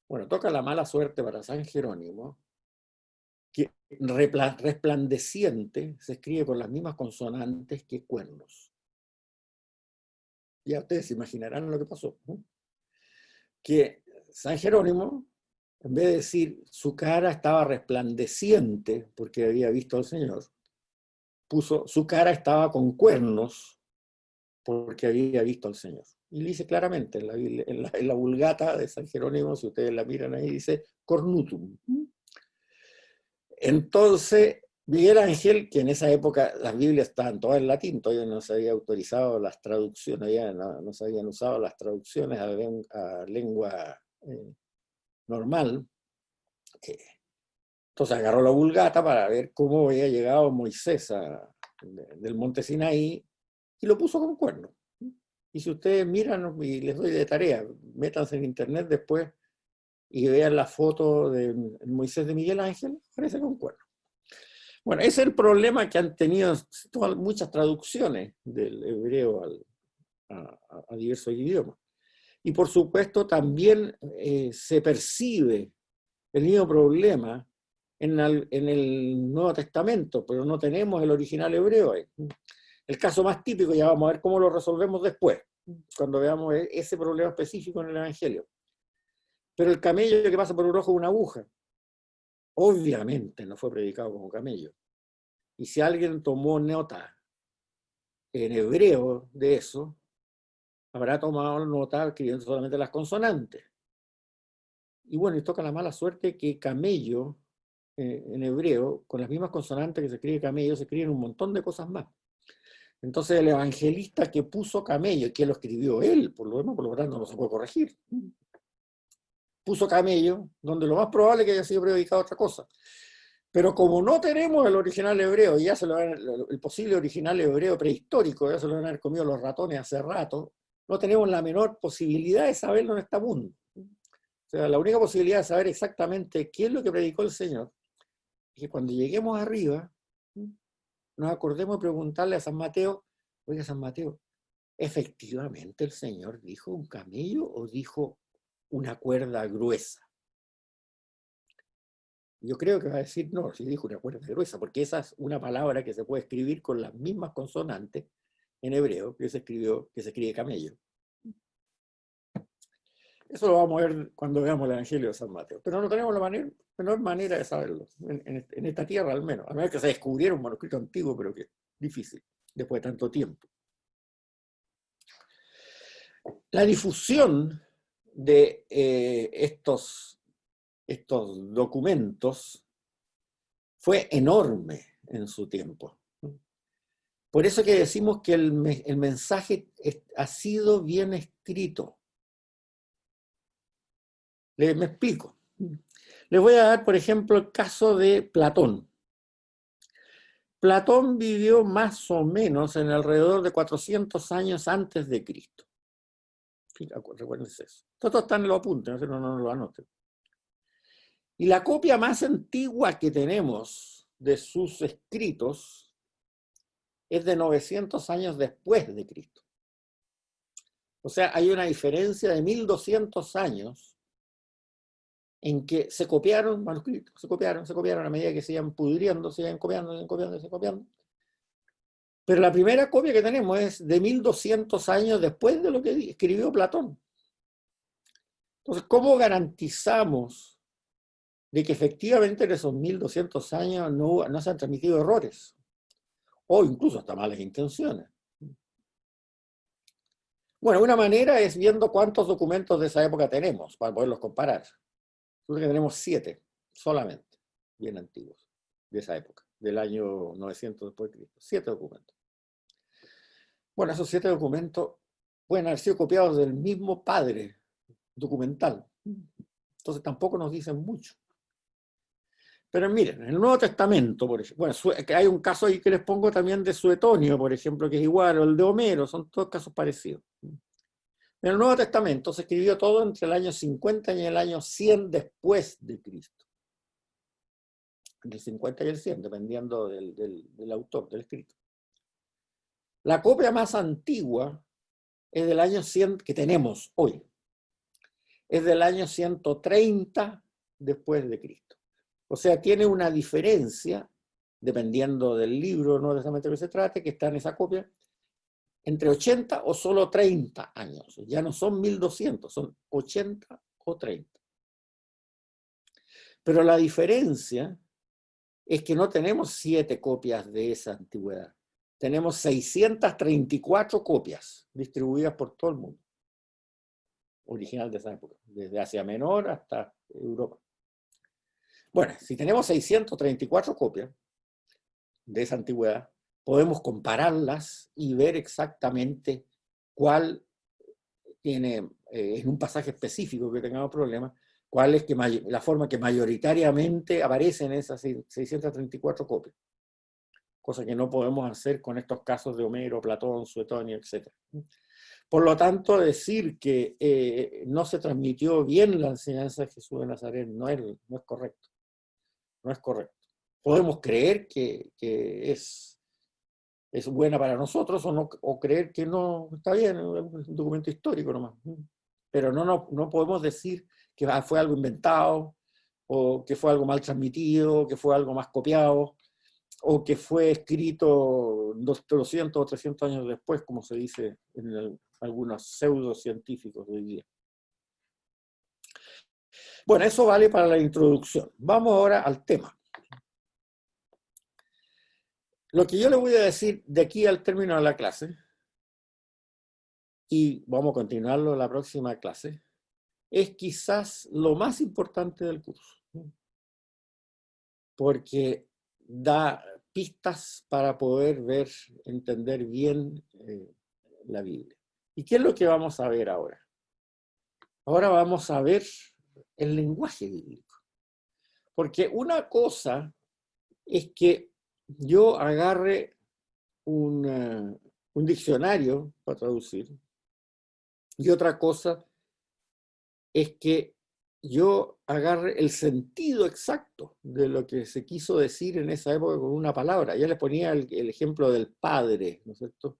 Bueno, toca la mala suerte para San Jerónimo, que resplandeciente se escribe con las mismas consonantes que cuernos. Ya ustedes se imaginarán lo que pasó, ¿no? Que San Jerónimo, en vez de decir su cara estaba resplandeciente porque había visto al Señor, puso su cara estaba con cuernos porque había visto al Señor. Y le dice claramente en la Vulgata de San Jerónimo, si ustedes la miran ahí, dice cornutum. Entonces, Miguel Ángel, que en esa época las Biblias estaban todas en latín, todavía no se había autorizado las traducciones, ya no se habían usado las traducciones a lengua normal. Entonces agarró la Vulgata para ver cómo había llegado Moisés del monte Sinaí y lo puso con cuerno. Y si ustedes miran, y les doy de tarea, métanse en internet después y vean la foto de Moisés de Miguel Ángel, parece con cuerno. Bueno, ese es el problema que han tenido muchas traducciones del hebreo a diversos idiomas. Y por supuesto también se percibe el mismo problema en el Nuevo Testamento, pero no tenemos el original hebreo ahí. El caso más típico, ya vamos a ver cómo lo resolvemos después, cuando veamos ese problema específico en el Evangelio. Pero el camello que pasa por un ojo de una aguja, obviamente no fue predicado como camello. Y si alguien tomó nota en hebreo de eso, habrá tomado nota escribiendo solamente las consonantes. Y bueno, y toca la mala suerte que camello, en hebreo, con las mismas consonantes que se escribe camello, se escriben un montón de cosas más. Entonces el evangelista que puso camello, que lo escribió él, por lo demás, por lo tanto no se puede corregir, puso camello, donde lo más probable es que haya sido predicado otra cosa. Pero como no tenemos el original hebreo, y ya el posible original hebreo prehistórico, ya se lo van a haber comido los ratones hace rato, no tenemos la menor posibilidad de saberlo en este mundo. O sea, la única posibilidad de saber exactamente qué es lo que predicó el Señor, es que cuando lleguemos arriba, nos acordemos de preguntarle a San Mateo, oiga, San Mateo, ¿efectivamente el Señor dijo un camello o dijo una cuerda gruesa? Yo creo que va a decir, no, si dijo una cuerda gruesa, porque esa es una palabra que se puede escribir con las mismas consonantes en hebreo que se escribe camello. Eso lo vamos a ver cuando veamos el Evangelio de San Mateo. Pero no tenemos la menor manera de saberlo, en esta tierra al menos. A menos que se descubriera un manuscrito antiguo, pero que es difícil, después de tanto tiempo. La difusión de estos documentos fue enorme en su tiempo. Por eso que decimos que el mensaje ha sido bien escrito. Me explico. Les voy a dar, por ejemplo, el caso de Platón. Platón vivió más o menos en alrededor de 400 años antes de Cristo. Recuérdense eso. Todo está en los apuntes, no lo anoten. Y la copia más antigua que tenemos de sus escritos es de 900 años después de Cristo. O sea, hay una diferencia de 1200 años en que se copiaron manuscritos, se copiaron a medida que se iban pudriendo, se iban copiando. Pero la primera copia que tenemos es de 1200 años después de lo que escribió Platón. Entonces, ¿cómo garantizamos de que efectivamente en esos 1200 años no se han transmitido errores? O incluso hasta malas intenciones. Bueno, una manera es viendo cuántos documentos de esa época tenemos para poderlos comparar. Creo que tenemos 7 solamente, bien antiguos, de esa época, del año 900 después de Cristo. 7 documentos. Bueno, esos 7 documentos pueden haber sido copiados del mismo padre documental. Entonces tampoco nos dicen mucho. Pero miren, en el Nuevo Testamento, por ejemplo, bueno, hay un caso ahí que les pongo también de Suetonio, por ejemplo, que es igual, o el de Homero, son todos casos parecidos. En el Nuevo Testamento se escribió todo entre el año 50 y el año 100 después de Cristo. Entre el 50 y el 100, dependiendo del autor, del escrito. La copia más antigua es del año 100 que tenemos hoy. Es del año 130 después de Cristo. O sea, tiene una diferencia, dependiendo del libro no exactamente de lo que se trate, que está en esa copia, entre 80 o solo 30 años. Ya no son 1200, son 80 o 30. Pero la diferencia es que no tenemos 7 copias de esa antigüedad. Tenemos 634 copias distribuidas por todo el mundo. Original de esa época, desde Asia Menor hasta Europa. Bueno, si tenemos 634 copias de esa antigüedad, podemos compararlas y ver exactamente cuál tiene, en un pasaje específico que tengamos problemas, cuál es la forma que mayoritariamente aparece en esas 634 copias. Cosa que no podemos hacer con estos casos de Homero, Platón, Suetonio, etc. Por lo tanto, decir que no se transmitió bien la enseñanza de Jesús de Nazaret no es correcto. No es correcto. Podemos creer que es buena para nosotros o creer que no está bien, es un documento histórico nomás. Pero no podemos decir que fue algo inventado, o que fue algo mal transmitido, que fue algo más copiado, o que fue escrito 200 o 300 años después, como se dice en algunos pseudocientíficos de hoy día. Bueno, eso vale para la introducción. Vamos ahora al tema. Lo que yo le voy a decir de aquí al término de la clase, y vamos a continuarlo en la próxima clase, es quizás lo más importante del curso, porque da pistas para poder entender bien la Biblia. ¿Y qué es lo que vamos a ver ahora? Ahora vamos a ver el lenguaje bíblico. Porque una cosa es que yo agarre un diccionario para traducir, y otra cosa es que yo agarre el sentido exacto de lo que se quiso decir en esa época con una palabra. Ya les ponía el ejemplo del padre, ¿no es cierto?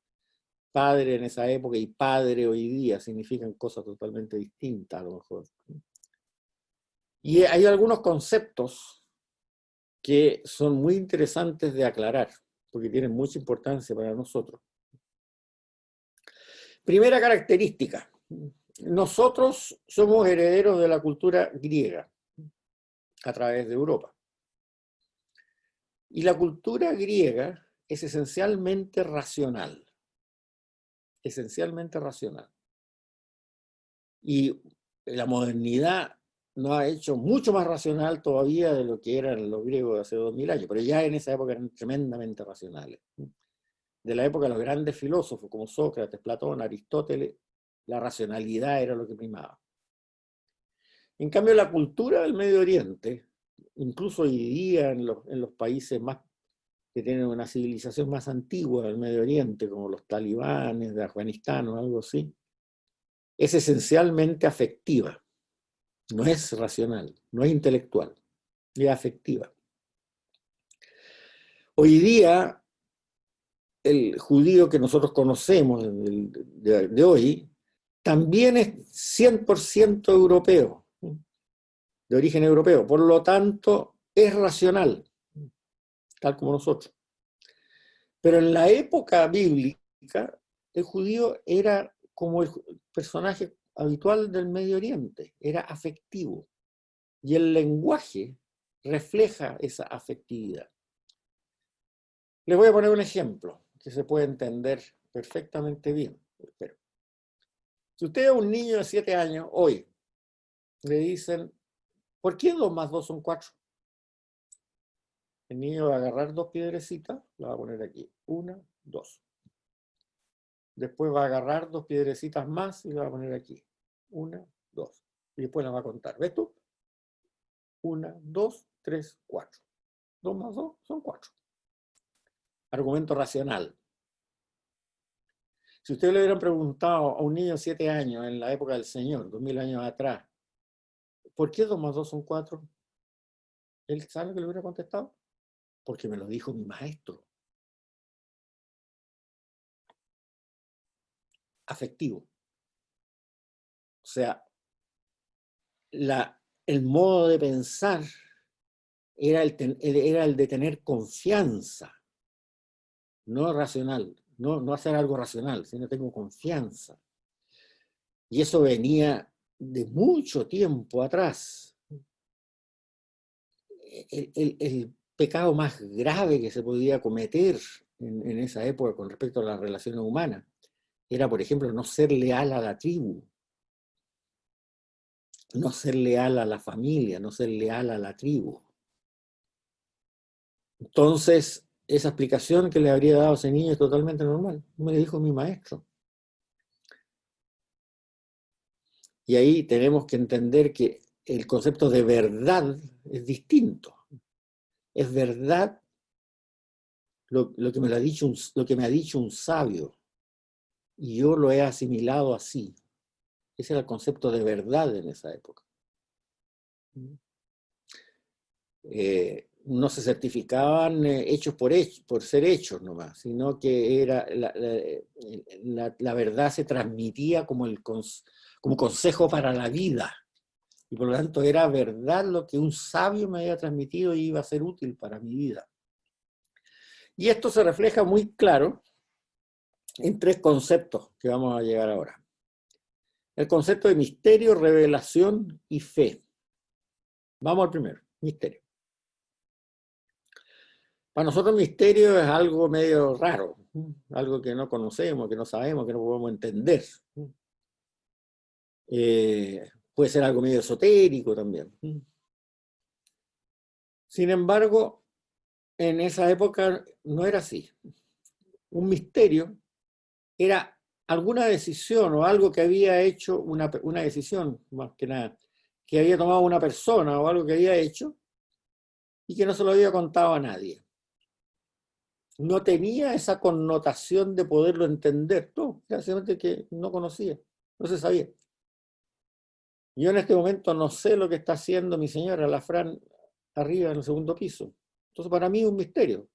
Padre en esa época y padre hoy día significan cosas totalmente distintas a lo mejor. Y hay algunos conceptos que son muy interesantes de aclarar, porque tienen mucha importancia para nosotros. Primera característica. Nosotros somos herederos de la cultura griega a través de Europa. Y la cultura griega es esencialmente racional. Esencialmente racional. Y la modernidad nos ha hecho mucho más racional todavía de lo que eran los griegos de hace 2000 años, pero ya en esa época eran tremendamente racionales. De la época de los grandes filósofos como Sócrates, Platón, Aristóteles, la racionalidad era lo que primaba. En cambio, la cultura del Medio Oriente, incluso hoy día en los países más que tienen una civilización más antigua del Medio Oriente, como los talibanes de Afganistán o algo así, es esencialmente afectiva. No es racional, no es intelectual, es afectiva. Hoy día, el judío que nosotros conocemos de hoy, también es 100% europeo, de origen europeo. Por lo tanto, es racional, tal como nosotros. Pero en la época bíblica, el judío era como el personaje habitual del Medio Oriente, era afectivo. Y el lenguaje refleja esa afectividad. Les voy a poner un ejemplo que se puede entender perfectamente bien. Pero, si usted es un niño de 7 años, hoy, le dicen, ¿por qué 2 más 2 son 4? El niño va a agarrar 2 piedrecitas, la va a poner aquí, 1, 2. Después va a agarrar 2 piedrecitas más y la va a poner aquí, 1, 2. Y después la va a contar. ¿Ves tú? 1, 2, 3, 4. 2 más 2 son 4. Argumento racional. Si ustedes le hubieran preguntado a un niño de 7 años en la época del Señor, 2000 años atrás, ¿por qué 2 más 2 son 4? ¿Él sabe que le hubiera contestado? Porque me lo dijo mi maestro. Afectivo. O sea, el modo de pensar era el de tener confianza, no racional, no hacer algo racional, sino tengo confianza. Y eso venía de mucho tiempo atrás. El pecado más grave que se podía cometer en esa época con respecto a las relaciones humanas era, por ejemplo, no ser leal a la tribu, no ser leal a la familia, no ser leal a la tribu. Entonces, esa explicación que le habría dado a ese niño es totalmente normal. Me lo dijo mi maestro. Y ahí tenemos que entender que el concepto de verdad es distinto. Es verdad lo que me ha dicho un sabio. y yo lo he asimilado así. Ese era el concepto de verdad en esa época. No se certificaban hechos por ser hechos nomás, sino que era la verdad se transmitía como consejo para la vida. Y por lo tanto era verdad lo que un sabio me había transmitido y iba a ser útil para mi vida. Y esto se refleja muy claro en tres conceptos que vamos a llegar ahora. El concepto de misterio, revelación y fe. Vamos al primero, misterio. Para nosotros misterio es algo medio raro, algo que no conocemos, que no sabemos, que no podemos entender. Puede ser algo medio esotérico también. Sin embargo, en esa época no era así. Un misterio era alguna decisión o algo que había hecho, una decisión más que nada, que había tomado una persona o algo que había hecho y que no se lo había contado a nadie. No tenía esa connotación de poderlo entender. No, era simplemente que no conocía, no se sabía. Yo en este momento no sé lo que está haciendo mi señora, la Fran, arriba en el segundo piso. Entonces para mí es un misterio.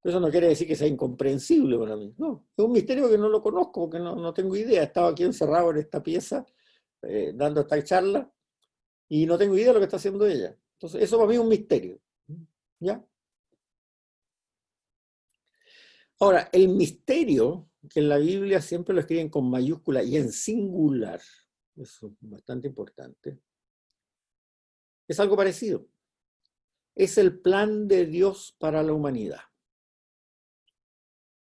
Eso no quiere decir que sea incomprensible para mí. No, es un misterio que no lo conozco, porque no tengo idea. Estaba aquí encerrado en esta pieza, dando esta charla, y no tengo idea de lo que está haciendo ella. Entonces eso para mí es un misterio. ¿Ya? Ahora, el misterio, que en la Biblia siempre lo escriben con mayúscula y en singular, eso es bastante importante, es algo parecido. Es el plan de Dios para la humanidad.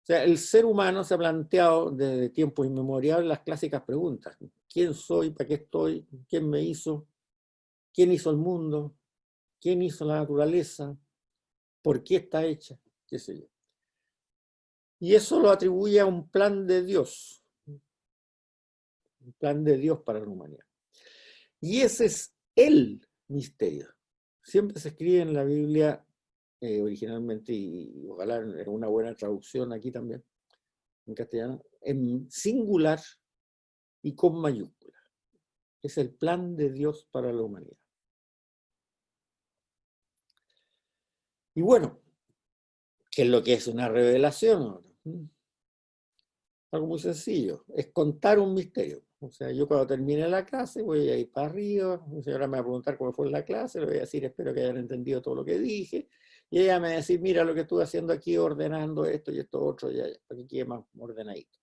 O sea, el ser humano se ha planteado desde tiempos inmemoriales las clásicas preguntas. ¿Quién soy? ¿Para qué estoy? ¿Quién me hizo? ¿Quién hizo el mundo? ¿Quién hizo la naturaleza? ¿Por qué está hecha? ¿Qué sé yo? Y eso lo atribuye a un plan de Dios. Un plan de Dios para la humanidad. Y ese es el misterio. Siempre se escribe en la Biblia originalmente, y ojalá en una buena traducción aquí también, en castellano, en singular y con mayúscula. Es el plan de Dios para la humanidad. Y bueno, ¿qué es lo que es una revelación? Algo muy sencillo, es contar un misterio. O sea, yo cuando termine la clase voy a ir para arriba, mi señora me va a preguntar cómo fue la clase, le voy a decir, espero que hayan entendido todo lo que dije, y ella me va a decir, mira lo que estuve haciendo aquí, ordenando esto y esto otro, ya, para que quede más ordenadito.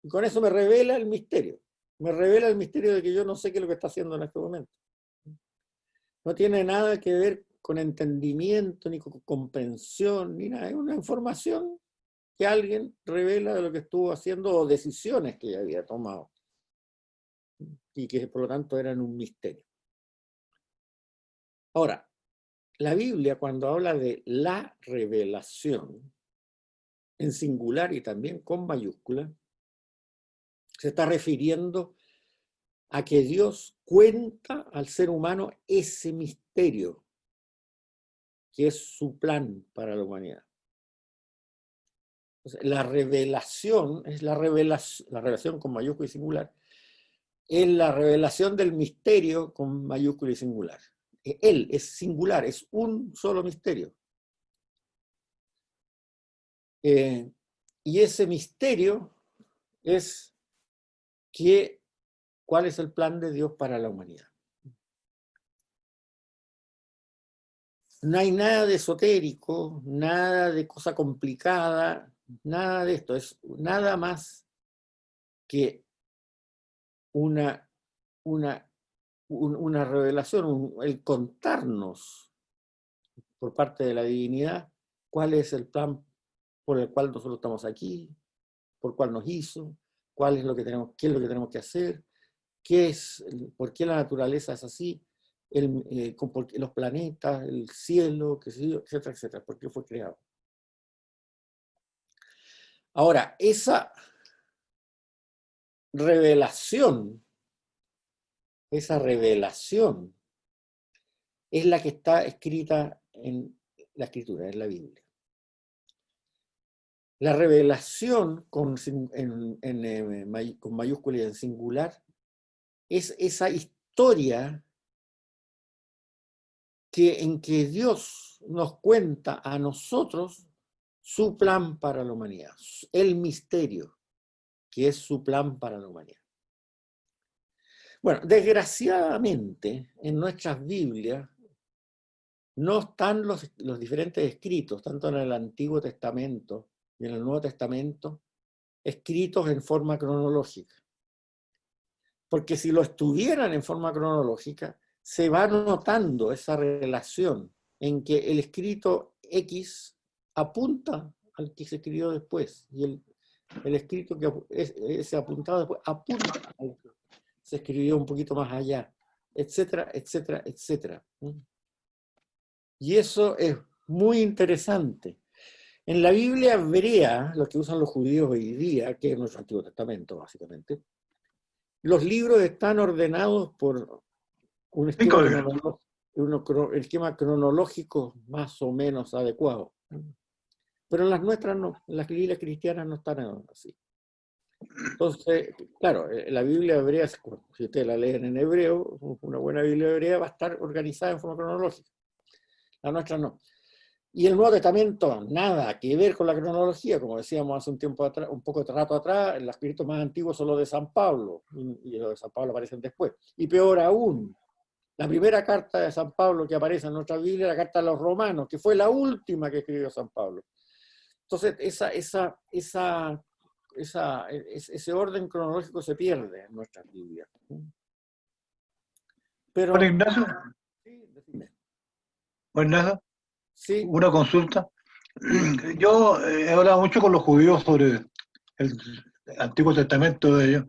Y con eso me revela el misterio. Me revela el misterio de que yo no sé qué es lo que está haciendo en este momento. No tiene nada que ver con entendimiento, ni con comprensión, ni nada. Es una información que alguien revela de lo que estuvo haciendo o decisiones que había tomado y que por lo tanto eran un misterio. Ahora, la Biblia cuando habla de la revelación, en singular y también con mayúscula, se está refiriendo a que Dios cuenta al ser humano ese misterio que es su plan para la humanidad. Entonces, la revelación es la revelación con mayúscula y singular, es la revelación del misterio con mayúscula y singular. Él es singular, es un solo misterio. Y ese misterio es cuál es el plan de Dios para la humanidad. No hay nada de esotérico, nada de cosa complicada, nada de esto. Es nada más que una revelación, el contarnos por parte de la divinidad cuál es el plan por el cual nosotros estamos aquí, por cuál nos hizo, cuál es lo que tenemos, qué es lo que tenemos que hacer, por qué la naturaleza es así, los planetas, el cielo, qué sé yo, etcétera, etcétera, por qué fue creado. Ahora, esa revelación es la que está escrita en la Escritura, en la Biblia. La revelación con mayúscula y en singular es esa historia en que Dios nos cuenta a nosotros su plan para la humanidad, el misterio que es su plan para la humanidad. Bueno, desgraciadamente en nuestras Biblias no están los diferentes escritos, tanto en el Antiguo Testamento y en el Nuevo Testamento, escritos en forma cronológica. Porque si lo estuvieran en forma cronológica, se va notando esa relación en que el escrito X apunta al que se escribió después, y el escrito que se apuntado después apunta al que se escribió un poquito más allá, etcétera, etcétera, etcétera. Y eso es muy interesante. En la Biblia hebrea, lo que usan los judíos hoy día, que es nuestro Antiguo Testamento básicamente, los libros están ordenados por un esquema cronológico más o menos adecuado. Pero en las nuestras no, en las Biblias cristianas no están así. Entonces, claro, la Biblia hebrea, si ustedes la leen en hebreo, una buena Biblia hebrea va a estar organizada en forma cronológica. La nuestra no. Y el Nuevo Testamento, nada que ver con la cronología, como decíamos hace un tiempo atrás, un poco de rato atrás, los escritos más antiguos son los de San Pablo, y los de San Pablo aparecen después. Y peor aún, la primera carta de San Pablo que aparece en nuestra Biblia es la carta a los Romanos, que fue la última que escribió San Pablo. Entonces, ese orden cronológico se pierde en nuestras Biblias. Pero, Bueno, Ignacio, sí, decime. bueno, Ignacio, Sí, una consulta. Yo he hablado mucho con los judíos sobre el Antiguo Testamento de ellos,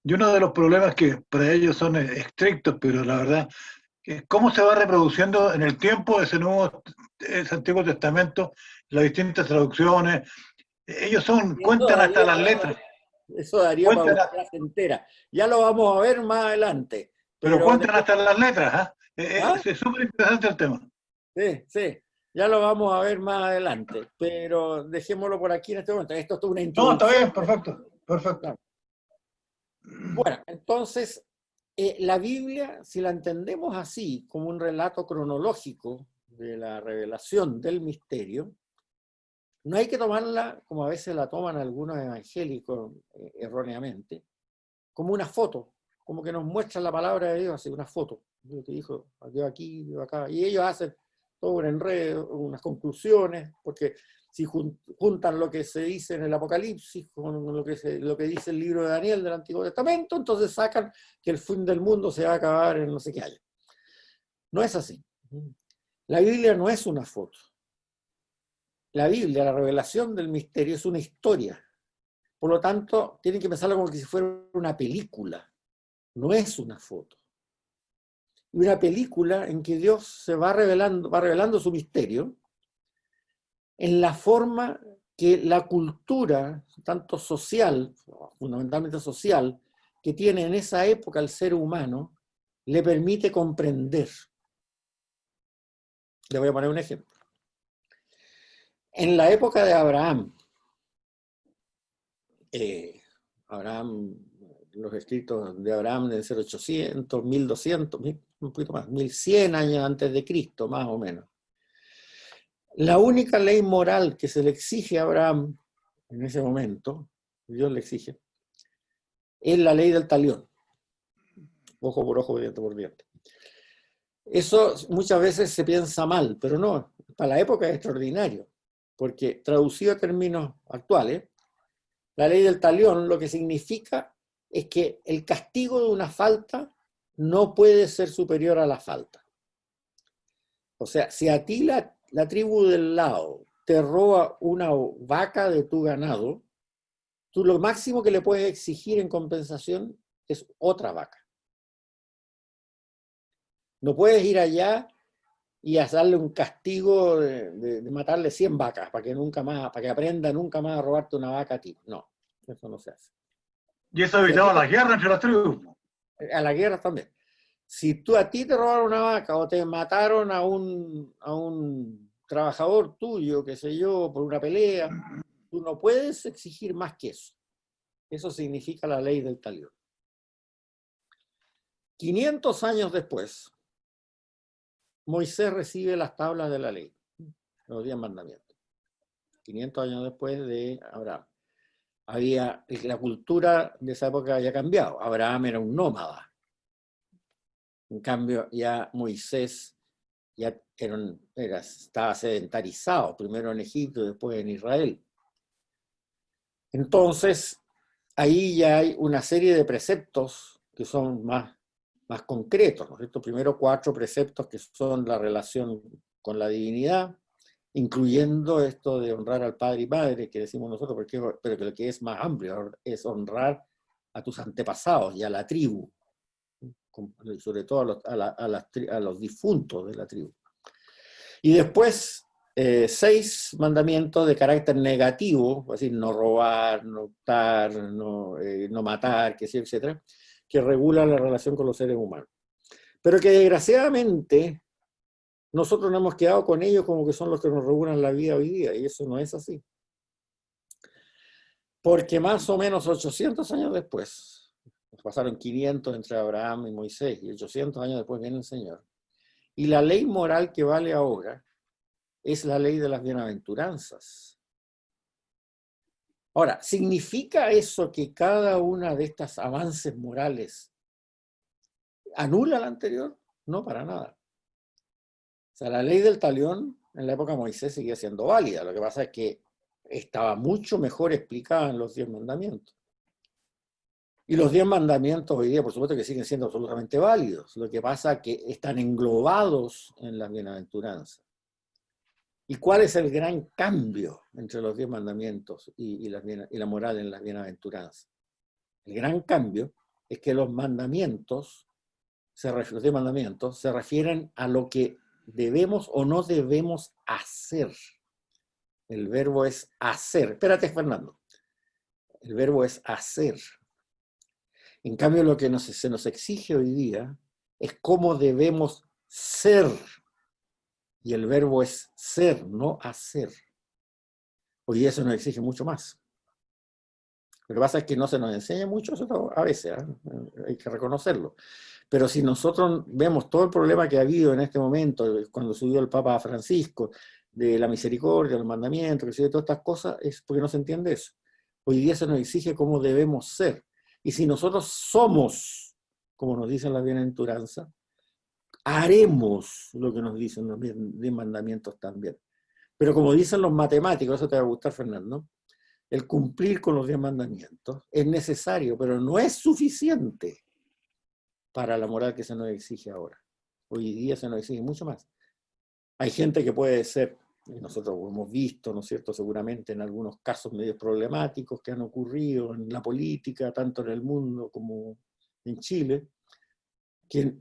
y uno de los problemas que para ellos son estrictos, pero la verdad, es cómo se va reproduciendo en el tiempo ese Antiguo Testamento, las distintas traducciones. Ellos cuentan hasta las letras, eso daría para cuentan, una clase entera. Ya lo vamos a ver más adelante. pero Pero cuentan hasta las letras, ¿ah? ¿ah? Es súper interesante el tema. Sí, sí, ya lo vamos a ver más adelante, pero dejémoslo por aquí en este momento. Esto es una No, está introducción. bien, perfecto, perfecto. Claro. Bueno, entonces, la Biblia, si la entendemos así, como un relato cronológico de la revelación del misterio, no hay que tomarla, como a veces la toman algunos evangélicos erróneamente, como una foto, como que nos muestra la palabra de Dios, así una foto. Dios te dijo, Dios aquí, Dios acá. Y ellos hacen todo un enredo, unas conclusiones, porque si juntan lo que se dice en el Apocalipsis con lo que dice el libro de Daniel del Antiguo Testamento, entonces sacan que el fin del mundo se va a acabar en no sé qué año. No es así. La Biblia no es una foto. La Biblia, la revelación del misterio, es una historia. Por lo tanto, tienen que pensarlo como que si fuera una película. No es una foto. Y una película en que Dios se va revelando su misterio en la forma que la cultura, tanto social, fundamentalmente social, que tiene en esa época el ser humano, le permite comprender. Le voy a poner un ejemplo. En la época de Abraham, Abraham, los escritos de Abraham del 0800, 1200, un poquito más, 1100 años antes de Cristo, más o menos. La única ley moral que se le exige a Abraham en ese momento, Dios le exige, es la ley del talión. Ojo por ojo, diente por diente. Eso muchas veces se piensa mal, pero no, para la época es extraordinario, porque traducido a términos actuales, la ley del talión lo que significa es que el castigo de una falta no puede ser superior a la falta. O sea, si a ti la tribu del lado te roba una vaca de tu ganado, tú lo máximo que le puedes exigir en compensación es otra vaca. No puedes ir allá y hacerle un castigo de matarle 100 vacas para que nunca más, para que aprenda nunca más a robarte una vaca a ti. No, eso no se hace. Y eso Si a, evitaba la guerra entre las tribus. a la guerra también. Si a ti te robaron una vaca o te mataron a un trabajador tuyo, qué sé yo, por una pelea, Tú no puedes exigir más que eso. Eso significa la ley del talión. 500 años después, Moisés recibe las tablas de la ley, los 10 mandamientos. 500 años después de Abraham. La cultura de esa época había cambiado. Abraham era un nómada. En cambio, ya Moisés ya estaba sedentarizado, primero en Egipto y después en Israel. Entonces, ahí ya hay una serie de preceptos que son más concretos, ¿no es cierto? Primero 4 preceptos que son la relación con la divinidad, incluyendo esto de honrar al padre y madre, que decimos nosotros, pero que lo que es más amplio es honrar a tus antepasados y a la tribu, sobre todo a los difuntos de la tribu. Y después 6 mandamientos de carácter negativo, es decir, no robar, no hurtar, no matar, etcétera, que regulan la relación con los seres humanos. Pero que desgraciadamente nosotros nos hemos quedado con ellos como que son los que nos regulan la vida hoy día, y eso no es así. Porque más o menos 800 años después, pasaron 500 entre Abraham y Moisés, y 800 años después viene el Señor. Y la ley moral que vale ahora es la ley de las bienaventuranzas. Ahora, ¿significa eso que cada una de estas avances morales anula la anterior? No, para nada. O sea, la ley del talión en la época de Moisés seguía siendo válida. Lo que pasa es que estaba mucho mejor explicada en los 10 mandamientos. Y los 10 mandamientos hoy día, por supuesto, que siguen siendo absolutamente válidos. Lo que pasa es que están englobados en las bienaventuranzas. ¿Y cuál es el gran cambio entre los 10 mandamientos y la moral en las bienaventuranzas? El gran cambio es que los 10 mandamientos se refieren a lo que debemos o no debemos hacer. El verbo es hacer. Espérate, Fernando. El verbo es hacer. En cambio, lo que se nos exige hoy día es cómo debemos ser. Y el verbo es ser, no hacer. Hoy día eso nos exige mucho más. Lo que pasa es que no se nos enseña mucho eso a veces, hay que reconocerlo. Pero si nosotros vemos todo el problema que ha habido en este momento, cuando subió el Papa Francisco, de la misericordia, los mandamientos, de todas estas cosas, es porque no se entiende eso. Hoy día se nos exige cómo debemos ser. Y si nosotros somos, como nos dicen las bienaventuranzas, haremos lo que nos dicen los 10 mandamientos también. Pero como dicen los matemáticos, eso te va a gustar, Fernando, el cumplir con los 10 mandamientos es necesario, pero no es suficiente para la moral que se nos exige ahora. Hoy día se nos exige mucho más. Hay gente que puede ser, nosotros lo hemos visto, ¿no es cierto?, seguramente en algunos casos medio problemáticos que han ocurrido en la política, tanto en el mundo como en Chile, que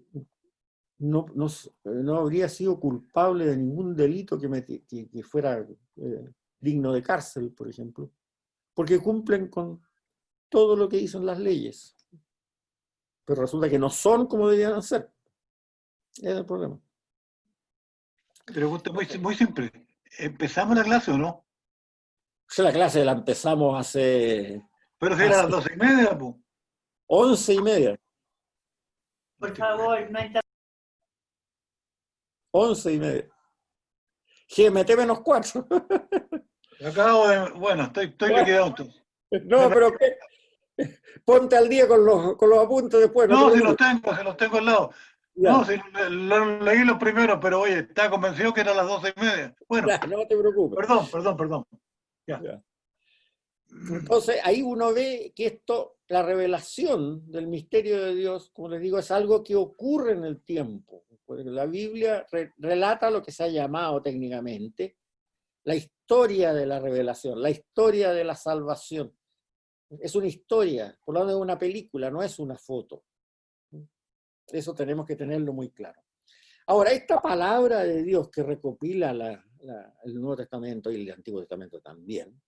no habría sido culpable de ningún delito que fuera digno de cárcel, por ejemplo, porque cumplen con todo lo que dicen las leyes. Pero resulta que no son como debían ser. Ese es el problema. Pregunta muy simple. ¿Empezamos la clase o no? La clase la empezamos hace Pero si era a las 12:30, pues. 11:30. Por favor, no está. 11:30. GMT menos 4. Acabo de. Bueno, estoy liquidado entonces. No, pero ¿qué? Ponte al día con los apuntes después. No, si los tengo al lado. Ya. No, si leí los primeros, pero oye, estaba convencido que era a las 12:30. Bueno, Ya, no te preocupes. Perdón. Ya. Entonces, ahí uno ve que la revelación del misterio de Dios, como les digo, es algo que ocurre en el tiempo. Porque la Biblia relata lo que se ha llamado técnicamente la historia de la revelación, la historia de la salvación. Es una historia, por lo tanto es una película, no es una foto. Eso tenemos que tenerlo muy claro. Ahora, esta palabra de Dios que recopila el Nuevo Testamento y el Antiguo Testamento también,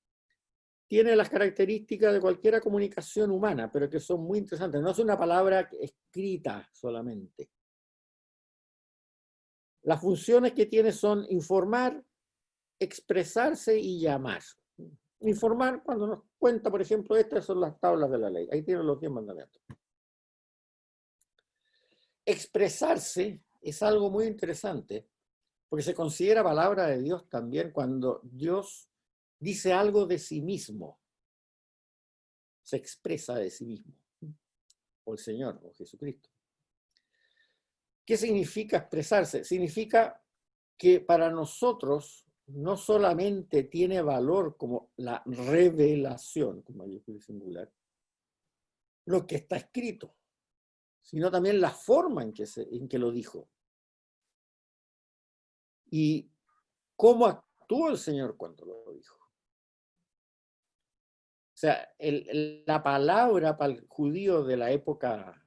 tiene las características de cualquier comunicación humana, pero que son muy interesantes. No es una palabra escrita solamente. Las funciones que tiene son informar, expresarse y llamar. informar cuando nos cuenta, por ejemplo, estas son las tablas de la ley. Ahí tienen los 10 mandamientos. Expresarse es algo muy interesante, porque se considera palabra de Dios también cuando Dios dice algo de sí mismo. Se expresa de sí mismo. O el Señor, o Jesucristo. ¿Qué significa expresarse? Significa que para nosotros no solamente tiene valor como la revelación, con mayúscula y singular, lo que está escrito, sino también la forma en que lo dijo. Y cómo actuó el Señor cuando lo dijo. O sea, la palabra para el judío de la época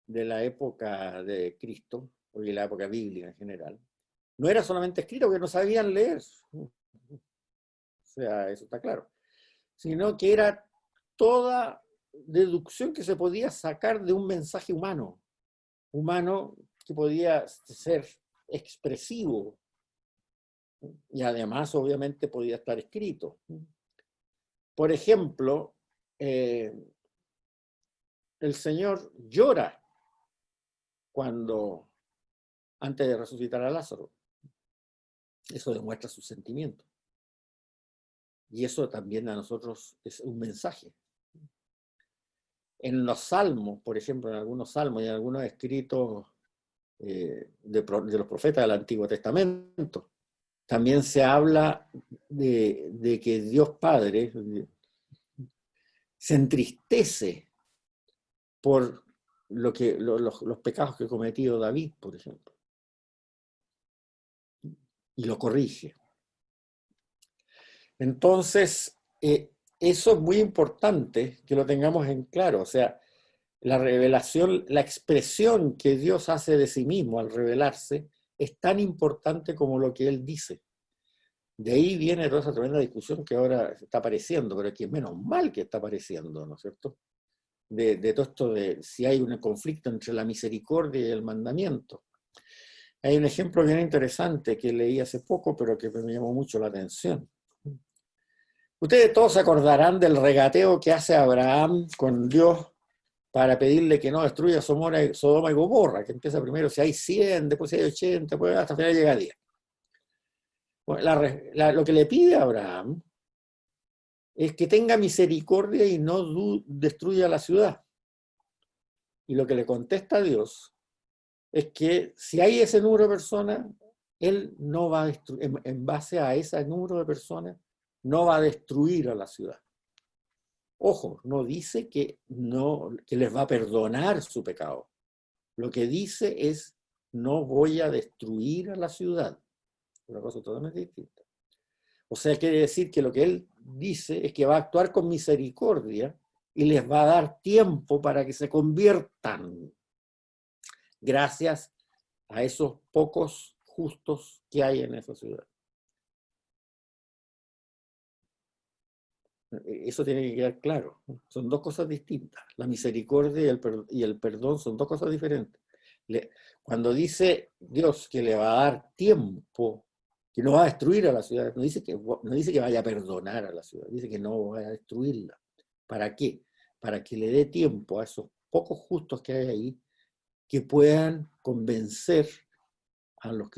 de Cristo, o de la época bíblica en general, no era solamente escrito porque no sabían leer. O sea, eso está claro. Sino que era toda deducción que se podía sacar de un mensaje humano que podía ser expresivo y además obviamente podía estar escrito. Por ejemplo, el Señor llora antes de resucitar a Lázaro. Eso demuestra su sentimiento. Y eso también a nosotros es un mensaje. En los salmos, por ejemplo, en algunos salmos y en algunos escritos de los profetas del Antiguo Testamento, también se habla de que Dios Padre se entristece por los pecados que ha cometido David, por ejemplo, y lo corrige. Entonces, eso es muy importante que lo tengamos en claro. O sea, la revelación, la expresión que Dios hace de sí mismo al revelarse es tan importante como lo que Él dice. De ahí viene toda esa tremenda discusión que ahora está apareciendo, pero que es menos mal que está apareciendo, ¿no es cierto? De todo esto de si hay un conflicto entre la misericordia y el mandamiento. Hay un ejemplo bien interesante que leí hace poco, pero que me llamó mucho la atención. Ustedes todos se acordarán del que hace Abraham con Dios para pedirle que no destruya Sodoma y Gomorra, que empieza primero si hay 100, después si hay 80, después hasta el final llega a 10. Bueno, lo que le pide a Abraham es que tenga misericordia y no destruya la ciudad. Y lo que le contesta a Dios es que si hay ese número de personas, Él no va a destruir, en base a ese número de personas, no va a destruir a la ciudad. Ojo, no dice que les va a perdonar su pecado. Lo que dice es, no voy a destruir a la ciudad. Una cosa totalmente distinta. O sea, quiere decir que lo que él dice es que va a actuar con misericordia y les va a dar tiempo para que se conviertan, gracias a esos pocos justos que hay en esa ciudad. Eso tiene que quedar claro. Son dos cosas distintas. La misericordia y el perdón son dos cosas diferentes. Cuando dice Dios que le va a dar tiempo, que no va a destruir a la ciudad, no dice que vaya a perdonar a la ciudad, dice que no vaya a destruirla. ¿Para qué? Para que le dé tiempo a esos pocos justos que hay ahí, que puedan convencer al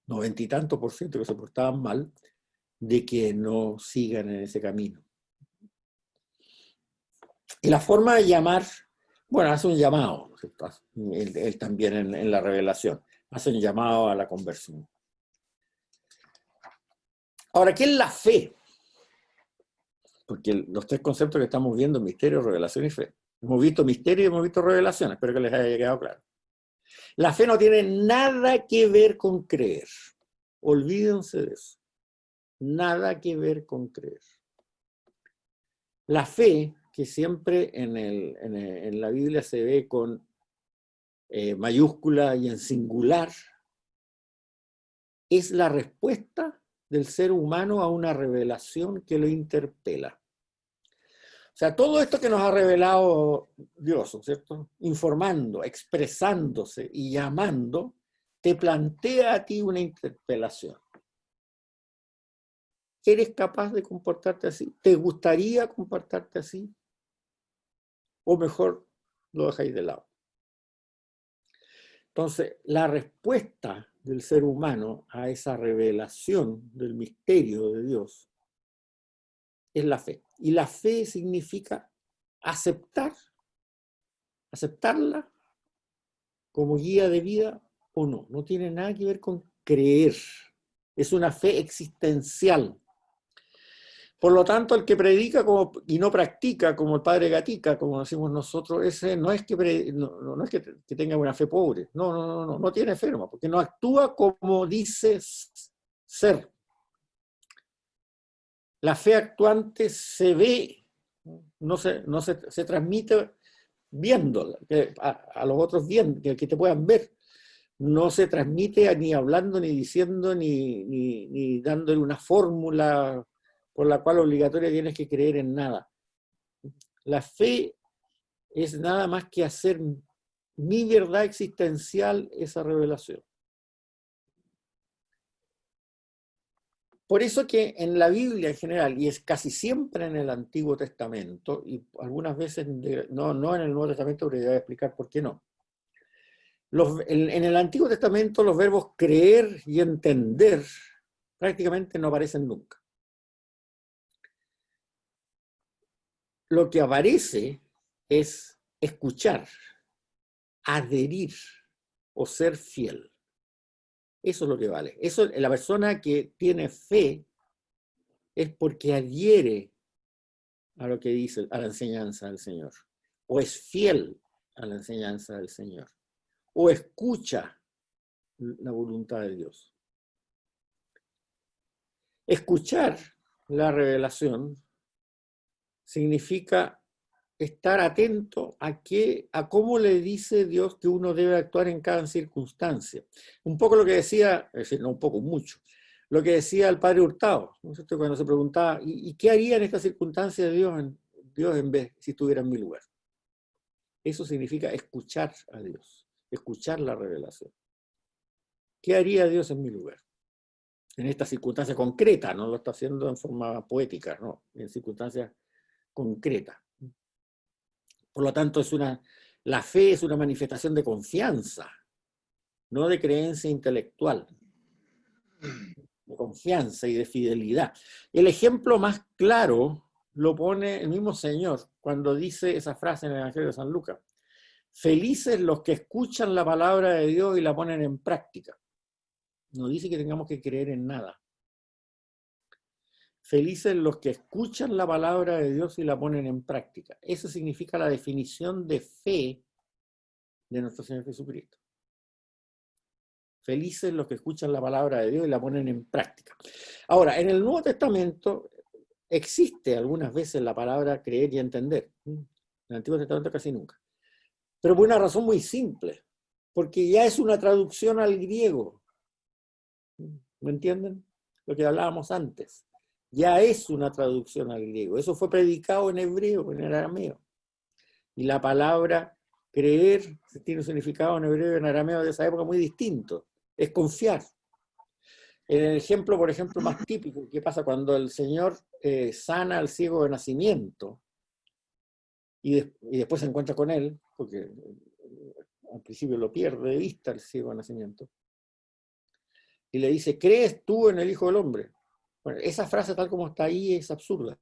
90 y tanto por ciento que se portaban mal, de que no sigan en ese camino. Y la forma de llamar, bueno, hace un llamado, ¿no? Él también en la revelación, hace un llamado a la conversión. Ahora, ¿qué es la fe? Porque los tres conceptos que estamos viendo, misterio, revelación y fe. Hemos visto misterio y hemos visto revelación, espero que les haya quedado claro. La fe no tiene nada que ver con creer. Olvídense de eso. Nada que ver con creer. La fe, que siempre en la Biblia se ve con mayúscula y en singular, es la respuesta del ser humano a una revelación que lo interpela. O sea, todo esto que nos ha revelado Dios, ¿no es cierto? Informando, expresándose y llamando, te plantea a ti una interpelación. ¿Eres capaz de comportarte así? ¿Te gustaría comportarte así? ¿O mejor lo dejáis de lado? Entonces, la respuesta del ser humano a esa revelación del misterio de Dios es la fe. Y la fe significa aceptarla como guía de vida o no. No tiene nada que ver con creer. Es una fe existencial. Por lo tanto, el que predica y no practica, como el padre Gatica, como decimos nosotros, ese no es que tenga una fe pobre. No tiene fe, porque no actúa como dice ser. La fe actuante se ve, se transmite viéndola, a los otros viendo, que te puedan ver. No se transmite ni hablando, ni diciendo, ni dándole una fórmula por la cual obligatoria tienes que creer en nada. La fe es nada más que hacer mi verdad existencial esa revelación. Por eso que en la Biblia en general, y es casi siempre en el Antiguo Testamento, y algunas veces no en el Nuevo Testamento, pero ya voy a explicar por qué no. En el Antiguo Testamento los verbos creer y entender prácticamente no aparecen nunca. Lo que aparece es escuchar, adherir o ser fiel. Eso es lo que vale. Eso, la persona que tiene fe es porque adhiere a lo que dice, a la enseñanza del Señor, o es fiel a la enseñanza del Señor, o escucha la voluntad de Dios. Escuchar la revelación significa estar atento a cómo le dice Dios que uno debe actuar en cada circunstancia. Un poco lo que decía, es decir, no un poco, mucho, lo que decía el padre Hurtado, ¿no es cierto? Cuando se preguntaba, ¿y qué haría en esta circunstancia Dios en vez si estuviera en mi lugar? Eso significa escuchar a Dios, escuchar la revelación. ¿Qué haría Dios en mi lugar? En esta circunstancia concreta, no lo está haciendo en forma poética, no, en circunstancias concretas. Por lo tanto, la fe es una manifestación de confianza, no de creencia intelectual, de confianza y de fidelidad. El ejemplo más claro lo pone el mismo Señor cuando dice esa frase en el Evangelio de San Lucas: felices los que escuchan la palabra de Dios y la ponen en práctica. No dice que tengamos que creer en nada. Felices los que escuchan la palabra de Dios y la ponen en práctica. Eso significa la definición de fe de nuestro Señor Jesucristo. Felices los que escuchan la palabra de Dios y la ponen en práctica. Ahora, en el Nuevo Testamento existe algunas veces la palabra creer y entender. En el Antiguo Testamento casi nunca. Pero por una razón muy simple. Porque ya es una traducción al griego. ¿Me entienden? Lo que hablábamos antes. Ya es una traducción al griego. Eso fue predicado en hebreo, en el arameo. Y la palabra creer tiene un significado en hebreo y en arameo de esa época muy distinto. Es confiar. En el ejemplo, por ejemplo, más típico, ¿qué pasa cuando el Señor sana al ciego de nacimiento y después se encuentra con él, porque al principio lo pierde de vista el ciego de nacimiento, y le dice, ¿crees tú en el Hijo del Hombre? Bueno, esa frase tal como está ahí es absurda.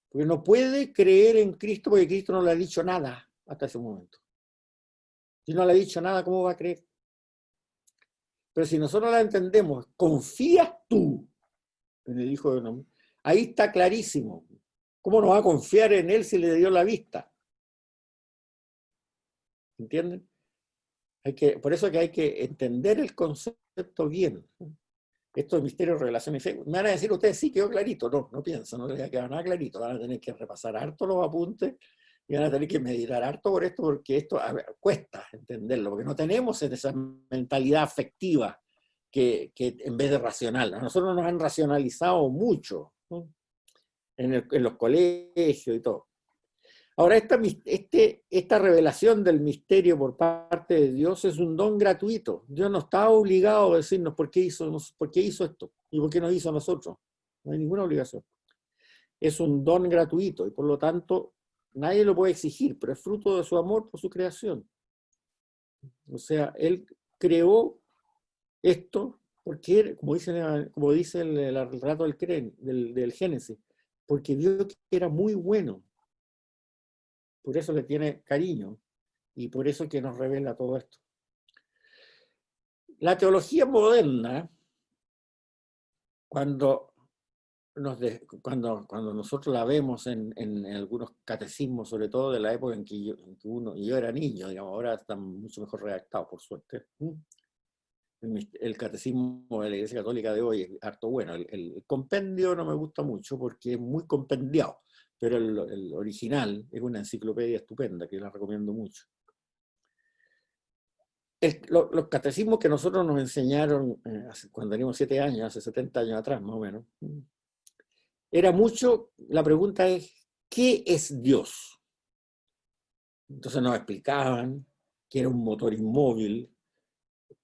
Porque no puede creer en Cristo porque Cristo no le ha dicho nada hasta ese momento. Si no le ha dicho nada, ¿cómo va a creer? Pero si nosotros la entendemos, ¿confías tú en el Hijo del Hombre? Ahí está clarísimo. ¿Cómo no va a confiar en Él si le dio la vista? ¿Entienden? Por eso que hay que entender el concepto bien. Esto es misterio, revelación y fe. Me van a decir ustedes, sí, quedó clarito. No pienso, no les va a quedar nada clarito. Van a tener que repasar harto los apuntes y van a tener que meditar harto por esto, porque esto cuesta entenderlo, porque no tenemos esa mentalidad afectiva que en vez de racional. A nosotros nos han racionalizado mucho, ¿no? En los colegios y todo. Ahora, esta revelación del misterio por parte de Dios es un don gratuito. Dios no está obligado a decirnos por qué hizo esto y por qué nos hizo a nosotros. no hay ninguna obligación. Es un don gratuito y por lo tanto nadie lo puede exigir, pero es fruto de su amor por su creación. O sea, él creó esto porque, como dice el relato del Génesis, porque vio que era muy bueno. Por eso le tiene cariño y por eso que nos revela todo esto. La teología moderna, cuando nosotros la vemos en algunos catecismos, sobre todo de la época en que yo era niño, digamos, ahora están mucho mejor redactados, por suerte. El catecismo de la Iglesia Católica de hoy es harto bueno. El compendio no me gusta mucho porque es muy compendiado, pero el original es una enciclopedia estupenda que la recomiendo mucho. Los catecismos que nosotros nos enseñaron cuando teníamos 7 años, hace 70 años atrás más o menos, era mucho, la pregunta es, ¿qué es Dios? Entonces nos explicaban que era un motor inmóvil,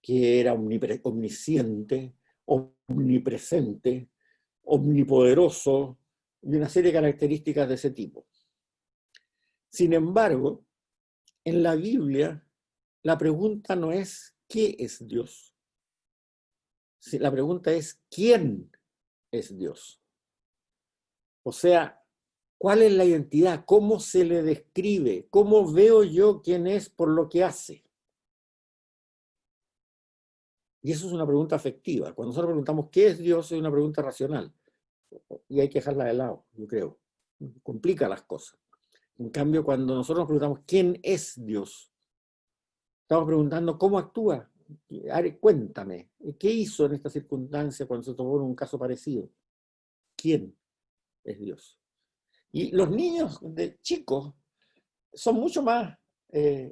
que era omnisciente, omnipresente, omnipoderoso, y una serie de características de ese tipo. Sin embargo, en la Biblia, la pregunta no es ¿qué es Dios? La pregunta es ¿quién es Dios? O sea, ¿cuál es la identidad? ¿Cómo se le describe? ¿Cómo veo yo quién es por lo que hace? Y eso es una pregunta afectiva. Cuando nosotros preguntamos ¿qué es Dios? Es una pregunta racional. Y hay que dejarla de lado, yo creo. Complica las cosas. En cambio, cuando nosotros nos preguntamos ¿quién es Dios? Estamos preguntando ¿cómo actúa? Cuéntame, ¿qué hizo en esta circunstancia cuando se tomó un caso parecido? ¿Quién es Dios? Y los niños de chicos son mucho más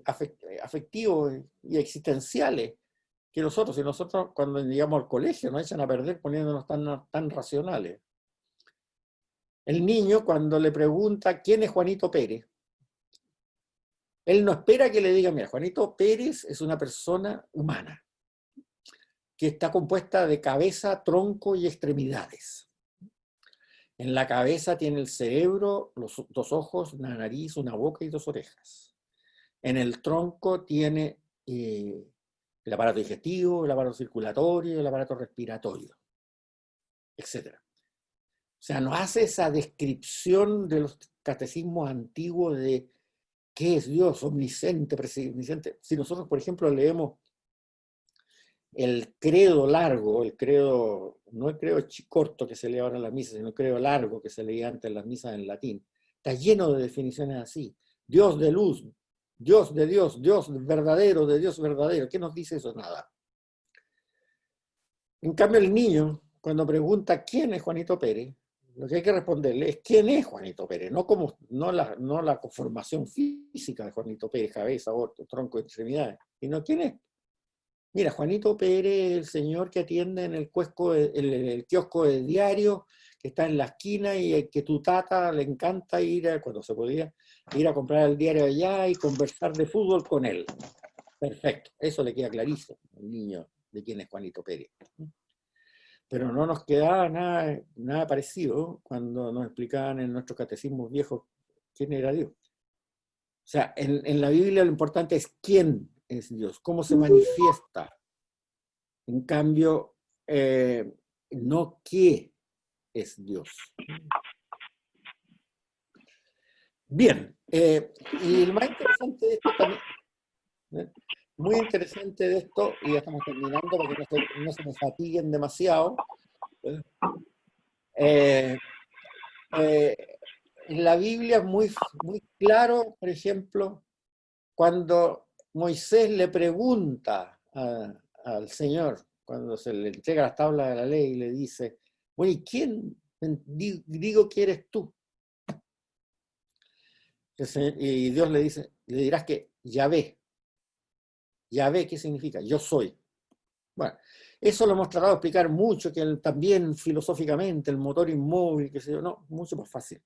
afectivos y existenciales que nosotros. Y nosotros cuando llegamos al colegio nos echan a perder poniéndonos tan racionales. El niño cuando le pregunta ¿quién es Juanito Pérez? Él no espera que le diga, mira, Juanito Pérez es una persona humana que está compuesta de cabeza, tronco y extremidades. En la cabeza tiene el cerebro, los 2 ojos, una nariz, una boca y 2 orejas. En el tronco tiene el aparato digestivo, el aparato circulatorio, el aparato respiratorio, etc. O sea, nos hace esa descripción de los catecismos antiguos de qué es Dios, omnisciente, presciente. Si nosotros, por ejemplo, leemos el credo largo, no el credo corto que se lee ahora en las misas, sino el credo largo que se leía antes en las misas en latín, está lleno de definiciones así. Dios de luz, Dios de Dios, Dios verdadero de Dios verdadero. ¿Qué nos dice eso? Nada. En cambio, el niño, cuando pregunta ¿quién es Juanito Pérez?, lo que hay que responderle es ¿quién es Juanito Pérez? No la conformación física de Juanito Pérez, cabeza, orto, tronco, extremidades, sino ¿quién es? Mira, Juanito Pérez, el señor que atiende en el kiosco de diario, que está en la esquina y que tu tata le encanta cuando se podía, ir a comprar el diario allá y conversar de fútbol con él. Perfecto, eso le queda clarísimo al niño de quién es Juanito Pérez. Pero no nos quedaba nada parecido cuando nos explicaban en nuestros catecismos viejos quién era Dios. O sea, en la Biblia lo importante es quién es Dios, cómo se manifiesta. En cambio, no qué es Dios. Bien, y lo más interesante de esto también, muy interesante de esto, y ya estamos terminando para que no se me fatiguen demasiado. En la Biblia es muy claro, por ejemplo, cuando Moisés le pregunta al Señor, cuando se le entrega las tablas de la ley y le dice, bueno, ¿y quién digo que eres tú? Y Dios le dice, le dirás que Yahvé. Yahvé, ¿qué significa? Yo soy. Bueno, eso lo hemos tratado de explicar mucho, que también filosóficamente el motor inmóvil, que sé yo, no, mucho más fácil.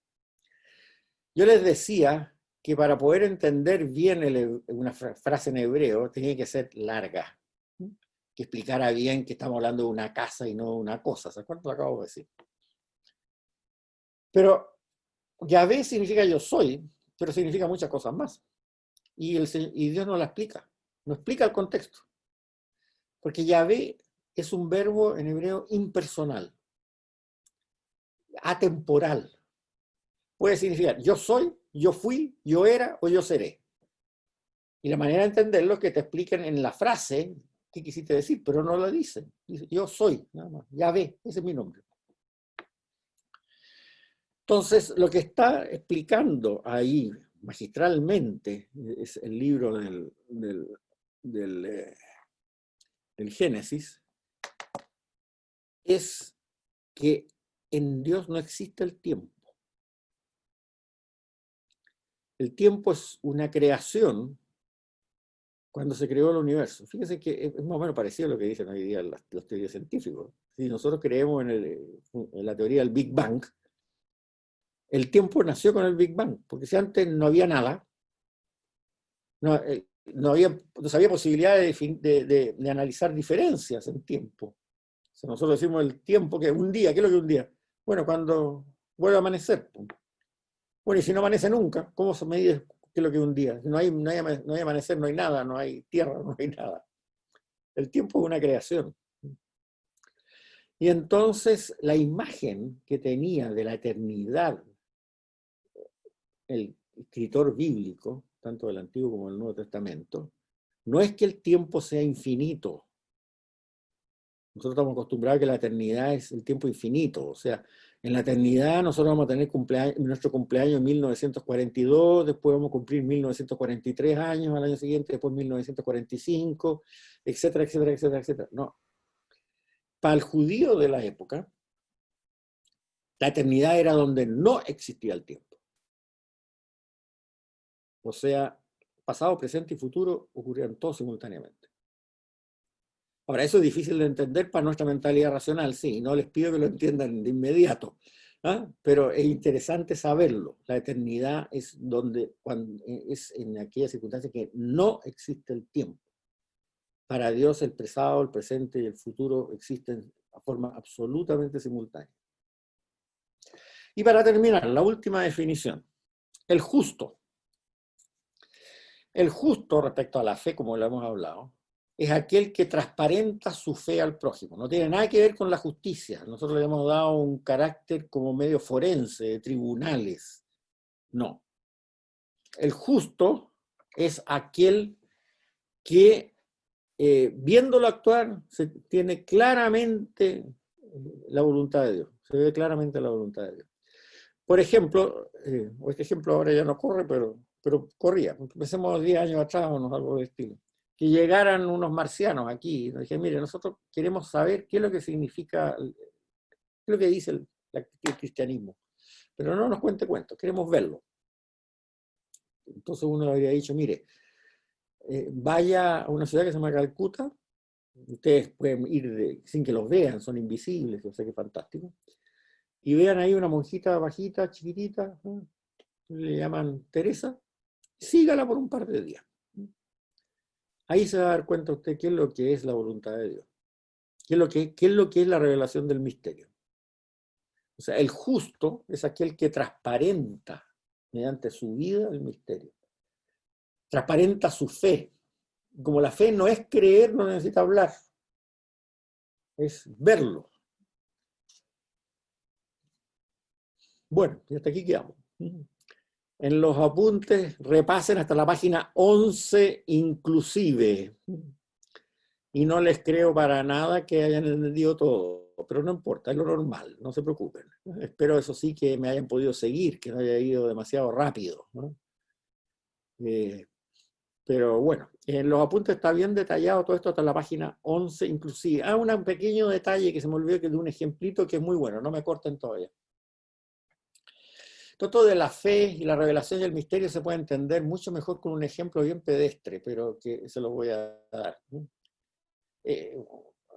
Yo les decía que para poder entender bien una frase en hebreo tenía que ser larga, que explicara bien que estamos hablando de una casa y no de una cosa. ¿Se acuerdan? Lo acabo de decir. Pero Yahvé significa yo soy, pero significa muchas cosas más. Y Dios no la explica, no explica el contexto. Porque Yahvé es un verbo en hebreo impersonal, atemporal. Puede significar yo soy, yo fui, yo era o yo seré. Y la manera de entenderlo es que te expliquen en la frase qué quisiste decir, pero no lo dicen. Dice, yo soy, nada más. Yahvé, ese es mi nombre. Entonces, lo que está explicando ahí magistralmente es el libro del Génesis, es que en Dios no existe el tiempo. El tiempo es una creación cuando se creó el universo. Fíjense que es más o menos parecido a lo que dicen hoy día los teorías científicos. Si nosotros creemos en la teoría del Big Bang, el tiempo nació con el Big Bang, porque si antes no había nada, no había posibilidad de analizar diferencias en tiempo. O sea, nosotros decimos el tiempo que un día, ¿qué es lo que es un día? Bueno, cuando vuelve a amanecer. Bueno, y si no amanece nunca, ¿cómo se mide qué es lo que es un día? No hay amanecer, no hay nada, no hay tierra, no hay nada. El tiempo es una creación. Y entonces la imagen que tenía de la eternidad el escritor bíblico, tanto del Antiguo como del Nuevo Testamento, no es que el tiempo sea infinito. Nosotros estamos acostumbrados a que la eternidad es el tiempo infinito. O sea, en la eternidad nosotros vamos a tener nuestro cumpleaños en 1942, después vamos a cumplir 1943 años al año siguiente, después 1945, etcétera, etcétera, etcétera, etcétera. No. Para el judío de la época, la eternidad era donde no existía el tiempo. O sea, pasado, presente y futuro ocurrían todos simultáneamente. Ahora, eso es difícil de entender para nuestra mentalidad racional, sí, no les pido que lo entiendan de inmediato, ¿ah? Pero es interesante saberlo. La eternidad es es en aquellas circunstancias que no existe el tiempo. Para Dios el pasado, el presente y el futuro existen de forma absolutamente simultánea. Y para terminar, la última definición. El justo. El justo respecto a la fe, como lo hemos hablado, es aquel que transparenta su fe al prójimo. No tiene nada que ver con la justicia. Nosotros le hemos dado un carácter como medio forense, de tribunales. No. El justo es aquel que, viéndolo actuar, se tiene claramente la voluntad de Dios. Se ve claramente la voluntad de Dios. Por ejemplo, este ejemplo ahora ya no corre, pero corría. Empecemos 10 años atrás o algo del estilo. Que llegaran unos marcianos aquí y nos dijeron, mire, nosotros queremos saber qué es lo que significa, qué es lo que dice el cristianismo. Pero no nos cuente cuentos, queremos verlo. Entonces uno le habría dicho, mire, vaya a una ciudad que se llama Calcuta, ustedes pueden ir sin que los vean, son invisibles, o sea que fantástico. Y vean ahí una monjita bajita, chiquitita, le llaman Teresa, sígala por un par de días. Ahí se va a dar cuenta usted qué es lo que es la voluntad de Dios. Qué es lo que es la revelación del misterio. O sea, el justo es aquel que transparenta mediante su vida el misterio. Transparenta su fe. Como la fe no es creer, no necesita hablar. Es verlo. Bueno, y hasta aquí quedamos. En los apuntes repasen hasta la página 11 inclusive. Y no les creo para nada que hayan entendido todo, pero no importa, es lo normal, no se preocupen. Espero eso sí que me hayan podido seguir, que no haya ido demasiado rápido, ¿no? Pero bueno, en los apuntes está bien detallado todo esto hasta la página 11 inclusive. Un pequeño detalle que se me olvidó, que es de un ejemplito que es muy bueno, no me corten todavía. Todo de la fe y la revelación y el misterio se puede entender mucho mejor con un ejemplo bien pedestre, pero que se lo voy a dar.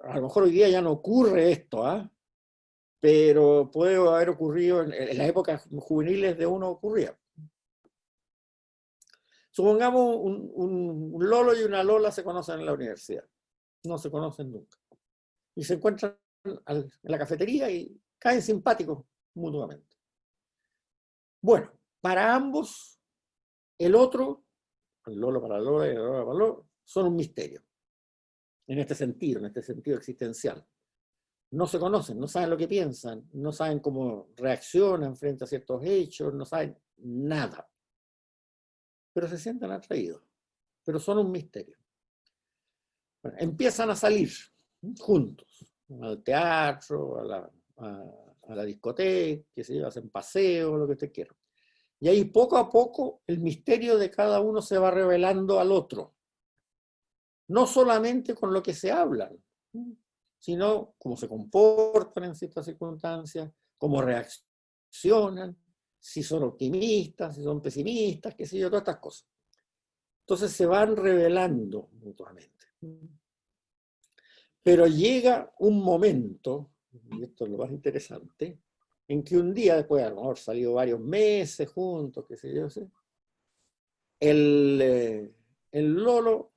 A lo mejor hoy día ya no ocurre esto, pero puede haber ocurrido en las épocas juveniles de uno ocurría. Supongamos un Lolo y una Lola se conocen en la universidad. No se conocen nunca. Y se encuentran en la cafetería y caen simpáticos mutuamente. Bueno, para ambos, el otro, el Lolo para Lola y el Lola para Lolo, son un misterio. En este sentido existencial. No se conocen, no saben lo que piensan, no saben cómo reaccionan frente a ciertos hechos, no saben nada. Pero se sienten atraídos, pero son un misterio. Bueno, empiezan a salir juntos, al teatro, a la discoteca, que se hacen paseo, lo que usted quiera. Y ahí poco a poco el misterio de cada uno se va revelando al otro. No solamente con lo que se hablan, sino cómo se comportan en ciertas circunstancias, cómo reaccionan, si son optimistas, si son pesimistas, qué sé yo, todas estas cosas. Entonces se van revelando mutuamente. Pero llega un momento, y esto es lo más interesante, en que un día, después de a lo mejor salido varios meses juntos, qué sé yo, el Lolo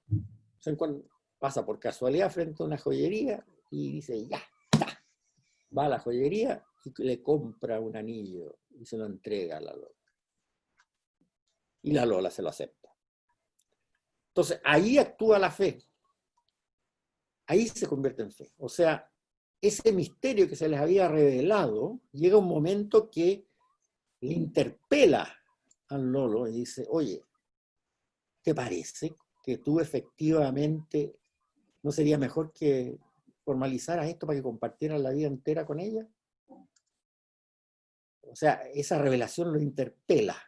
se encuentra, pasa por casualidad frente a una joyería y dice, ya, está. Va a la joyería y le compra un anillo y se lo entrega a la Lola. Y la Lola se lo acepta. Entonces, ahí actúa la fe. Ahí se convierte en fe. O sea, ese misterio que se les había revelado, llega un momento que le interpela al Lolo y dice, oye, ¿te parece que tú efectivamente no sería mejor que formalizaras esto para que compartieras la vida entera con ella? O sea, esa revelación lo interpela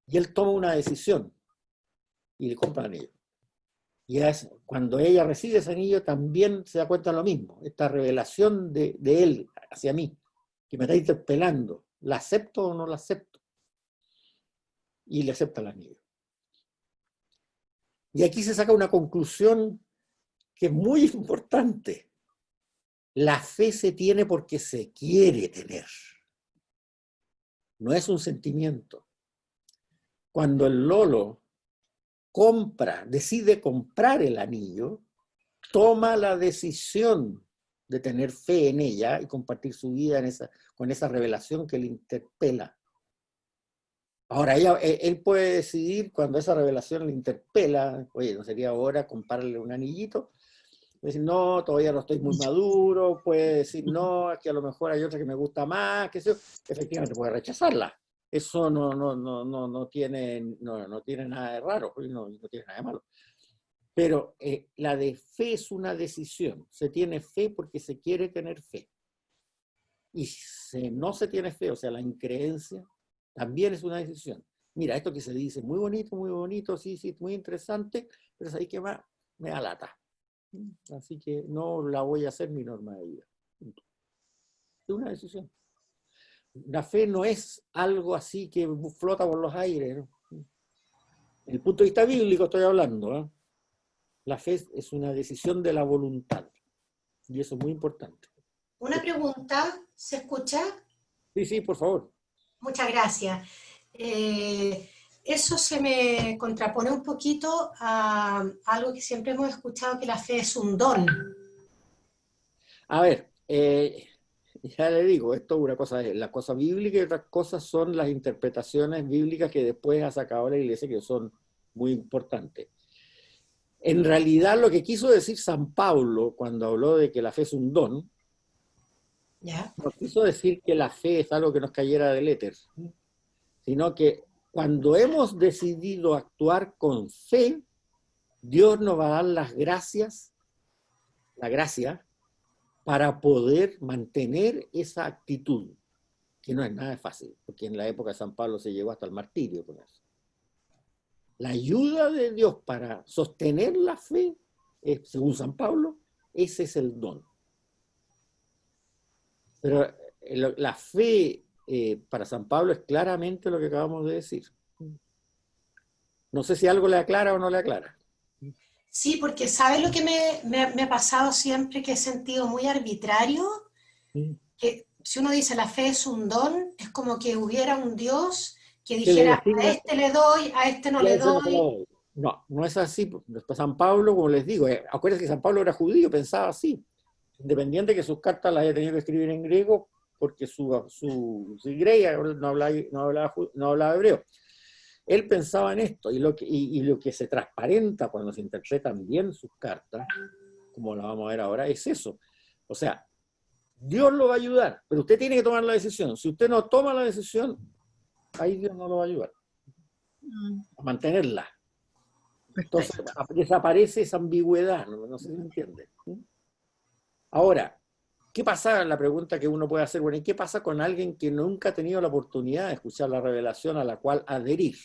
y él toma una decisión y le compra el anillo. Y cuando ella recibe ese anillo también se da cuenta de lo mismo, esta revelación de él hacia mí, que me está interpelando, ¿la acepto o no la acepto? Y le acepta el anillo. Y aquí se saca una conclusión que es muy importante. La fe se tiene porque se quiere tener. No es un sentimiento. Cuando el Lolo decide comprar el anillo, toma la decisión de tener fe en ella y compartir su vida con esa revelación que le interpela. Ahora, él puede decidir cuando esa revelación le interpela, oye, ¿no sería hora comprarle un anillito? Puede decir, no, todavía no estoy muy maduro, puede decir, no, es que a lo mejor hay otra que me gusta más, que sé yo. Efectivamente puede rechazarla. Eso no tiene nada de raro, no tiene nada de malo. Pero la de fe es una decisión. Se tiene fe porque se quiere tener fe. Y si no se tiene fe, o sea, la increencia, también es una decisión. Mira, esto que se dice, muy bonito, sí, muy interesante, pero es ahí que me da lata. Así que no la voy a hacer mi norma de vida. Es una decisión. La fe no es algo así que flota por los aires, ¿no? Desde el punto de vista bíblico estoy hablando, ¿eh? La fe es una decisión de la voluntad. Y eso es muy importante. Una pregunta, ¿se escucha? Sí, por favor. Muchas gracias. Eso se me contrapone un poquito a algo que siempre hemos escuchado, que la fe es un don. A ver, ya le digo, esto es una cosa, la cosa bíblica y otras cosas son las interpretaciones bíblicas que después ha sacado la Iglesia, que son muy importantes. En realidad lo que quiso decir San Pablo cuando habló de que la fe es un don, ¿Ya? no quiso decir que la fe es algo que nos cayera del éter, sino que cuando hemos decidido actuar con fe, Dios nos va a dar las gracias, la gracia, para poder mantener esa actitud, que no es nada fácil, porque en la época de San Pablo se llegó hasta el martirio con eso. La ayuda de Dios para sostener la fe, según San Pablo, ese es el don. Pero la fe para San Pablo es claramente lo que acabamos de decir. No sé si algo le aclara o no le aclara. Sí, porque ¿sabes lo que me ha pasado siempre, que he sentido muy arbitrario? Que si uno dice la fe es un don, es como que hubiera un Dios que dijera, a este le doy, a este no le doy. No, no es así. San Pablo, como les digo, acuérdense que San Pablo era judío, pensaba así. Independiente que sus cartas las haya tenido que escribir en griego, porque su Greia no hablaba hebreo. Él pensaba en esto, y lo que se transparenta cuando se interpretan bien sus cartas, como lo vamos a ver ahora, es eso. O sea, Dios lo va a ayudar, pero usted tiene que tomar la decisión. Si usted no toma la decisión, ahí Dios no lo va a ayudar a mantenerla. Entonces desaparece esa ambigüedad, no sé si me entiende. Ahora, ¿qué pasa? La pregunta que uno puede hacer, bueno, ¿y qué pasa con alguien que nunca ha tenido la oportunidad de escuchar la revelación a la cual adherir?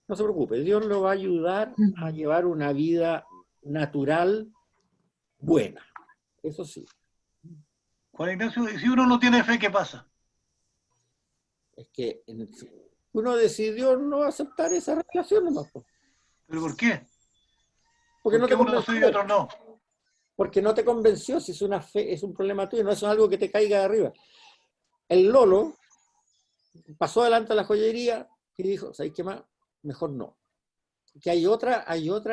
No se preocupe, Dios lo va a ayudar a llevar una vida natural buena. Eso sí. Juan Ignacio, y si uno no tiene fe, ¿qué pasa? Es que uno decidió no aceptar esa revelación nomás, ¿Pero por qué? porque no ¿Por qué te uno sí y convenció. otros no? Porque no te convenció, si es una fe, es un problema tuyo, no es algo que te caiga de arriba. El Lolo pasó adelante a la joyería y dijo, ¿sabes qué más? Mejor no. Que hay otra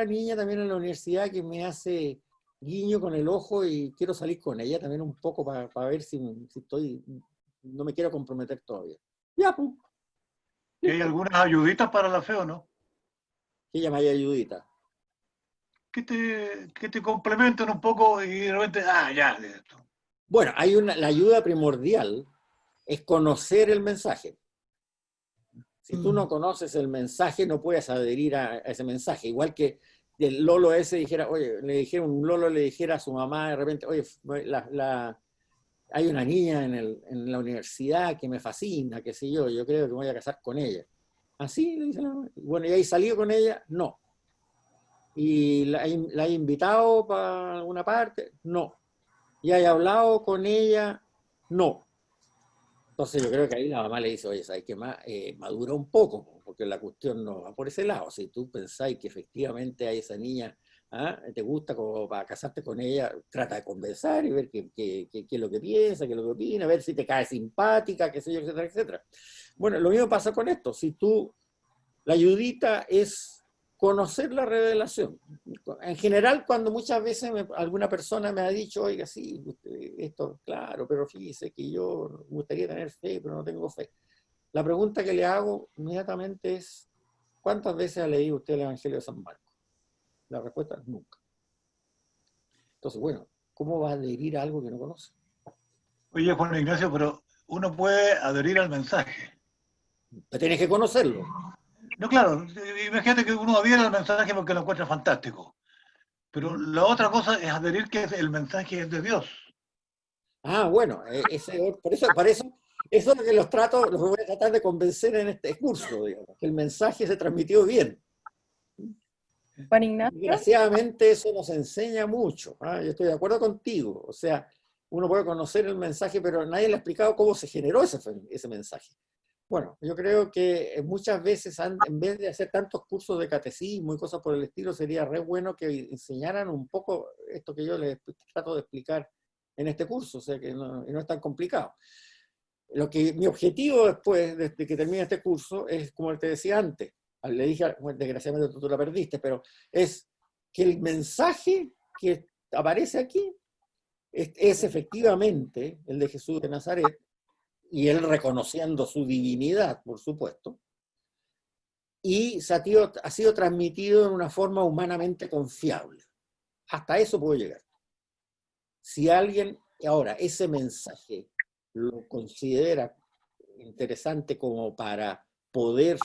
niña también en la universidad que me hace guiño con el ojo y quiero salir con ella también un poco para ver si no me quiero comprometer todavía. Ya, pues. ¿Y hay algunas ayuditas para la fe o no? Que ella me haya ayudita. Que te complementen un poco y de repente, ya, esto. Bueno, la ayuda primordial es conocer el mensaje. Si tú no conoces el mensaje, no puedes adherir a ese mensaje. Igual que el Lolo ese dijera, oye, un Lolo le dijera a su mamá de repente, oye, hay una niña en la universidad que me fascina, qué sé yo creo que me voy a casar con ella. Así le dice la mamá. Bueno, ¿y ahí salió con ella? No. ¿Y la he invitado para alguna parte? No. ¿Y hay hablado con ella? No. Entonces yo creo que ahí la mamá le dice, oye, ¿sabes qué más? Madura un poco, porque la cuestión no va por ese lado. Si tú pensáis que efectivamente a esa niña te gusta como para casarte con ella, trata de conversar y ver qué es lo que piensa, qué es lo que opina, ver si te cae simpática, qué sé yo, etcétera, etcétera. Bueno, lo mismo pasa con esto. Si tú, la ayudita es conocer la revelación. En general, cuando muchas veces alguna persona me ha dicho, oiga, sí, esto, claro, pero fíjese que yo me gustaría tener fe, pero no tengo fe. La pregunta que le hago inmediatamente es, ¿cuántas veces ha leído usted el Evangelio de San Marcos? La respuesta es nunca. Entonces, bueno, ¿cómo va a adherir a algo que no conoce? Oye, Juan Ignacio, pero uno puede adherir al mensaje. Pero tienes que conocerlo. No, claro, imagínate que uno adhiere al mensaje porque lo encuentra fantástico. Pero la otra cosa es adherir que el mensaje es de Dios. Bueno, por eso es lo que los voy a tratar de convencer en este curso, digamos, que el mensaje se transmitió bien. Juan Ignacio. Desgraciadamente eso nos enseña mucho. Yo estoy de acuerdo contigo. O sea, uno puede conocer el mensaje, pero nadie le ha explicado cómo se generó ese mensaje. Bueno, yo creo que muchas veces, en vez de hacer tantos cursos de catecismo y cosas por el estilo, sería re bueno que enseñaran un poco esto que yo les trato de explicar en este curso, o sea, que no es tan complicado. Mi objetivo después de que termine este curso es, como te decía antes, le dije, bueno, desgraciadamente tú la perdiste, pero es que el mensaje que aparece aquí es efectivamente el de Jesús de Nazaret, y él reconociendo su divinidad, por supuesto, y ha sido transmitido en una forma humanamente confiable. Hasta eso puedo llegar. Si alguien, ahora, ese mensaje lo considera interesante como para poder,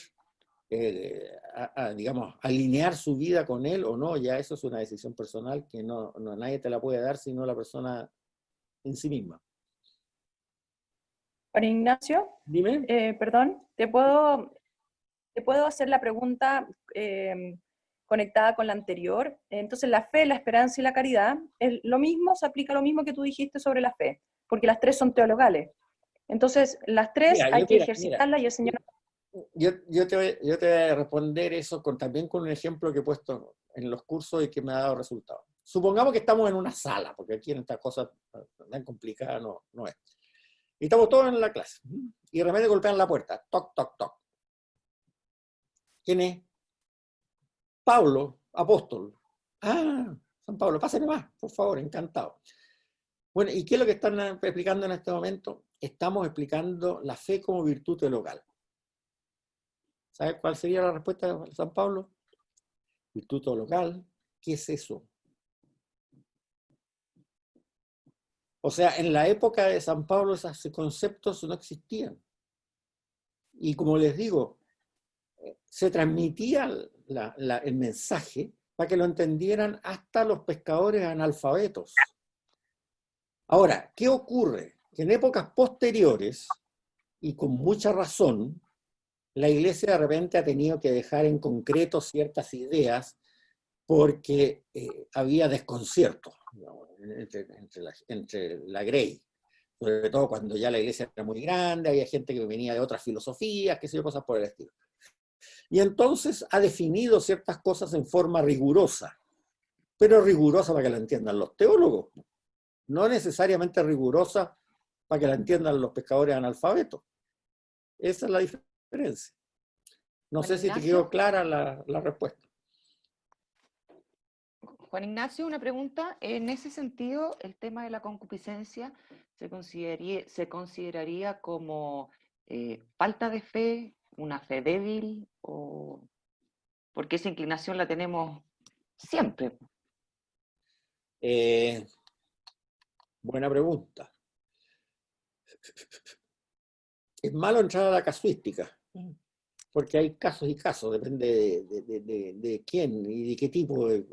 digamos, alinear su vida con él o no, ya eso es una decisión personal que nadie te la puede dar sino la persona en sí misma. Juan Ignacio, Dime. perdón, ¿te puedo hacer la pregunta conectada con la anterior? Entonces, la fe, la esperanza y la caridad, lo mismo, se aplica lo mismo que tú dijiste sobre la fe, porque las tres son teologales. Entonces, las tres hay que ejercitarlas y el Señor... Yo te voy a responder eso también con un ejemplo que he puesto en los cursos y que me ha dado resultados. Supongamos que estamos en una sala, porque aquí en estas cosas tan complicadas no es. Y estamos todos en la clase. Y de repente golpean la puerta. Toc, toc, toc. ¿Quién es? Pablo, apóstol. San Pablo, pásame más, por favor, encantado. Bueno, ¿y qué es lo que están explicando en este momento? Estamos explicando la fe como virtud teologal. ¿Sabe cuál sería la respuesta de San Pablo? Virtud teologal, ¿qué es eso? O sea, en la época de San Pablo esos conceptos no existían. Y como les digo, se transmitía el mensaje para que lo entendieran hasta los pescadores analfabetos. Ahora, ¿qué ocurre? Que en épocas posteriores, y con mucha razón, la Iglesia de repente ha tenido que dejar en concreto ciertas ideas porque había desconcierto, ¿no?, entre la grey. Sobre todo cuando ya la Iglesia era muy grande, había gente que venía de otras filosofías, qué sé yo, cosas por el estilo. Y entonces ha definido ciertas cosas en forma rigurosa, pero rigurosa para que la entiendan los teólogos, no necesariamente rigurosa para que la entiendan los pescadores analfabetos. Esa es la diferencia. No Juan sé si te Ignacio. quedó clara la respuesta. Juan Ignacio, una pregunta. En ese sentido, el tema de la concupiscencia se consideraría como falta de fe, una fe débil, o porque esa inclinación la tenemos siempre. Buena pregunta. Es malo entrar a la casuística, porque hay casos y casos, depende de quién y de qué tipo de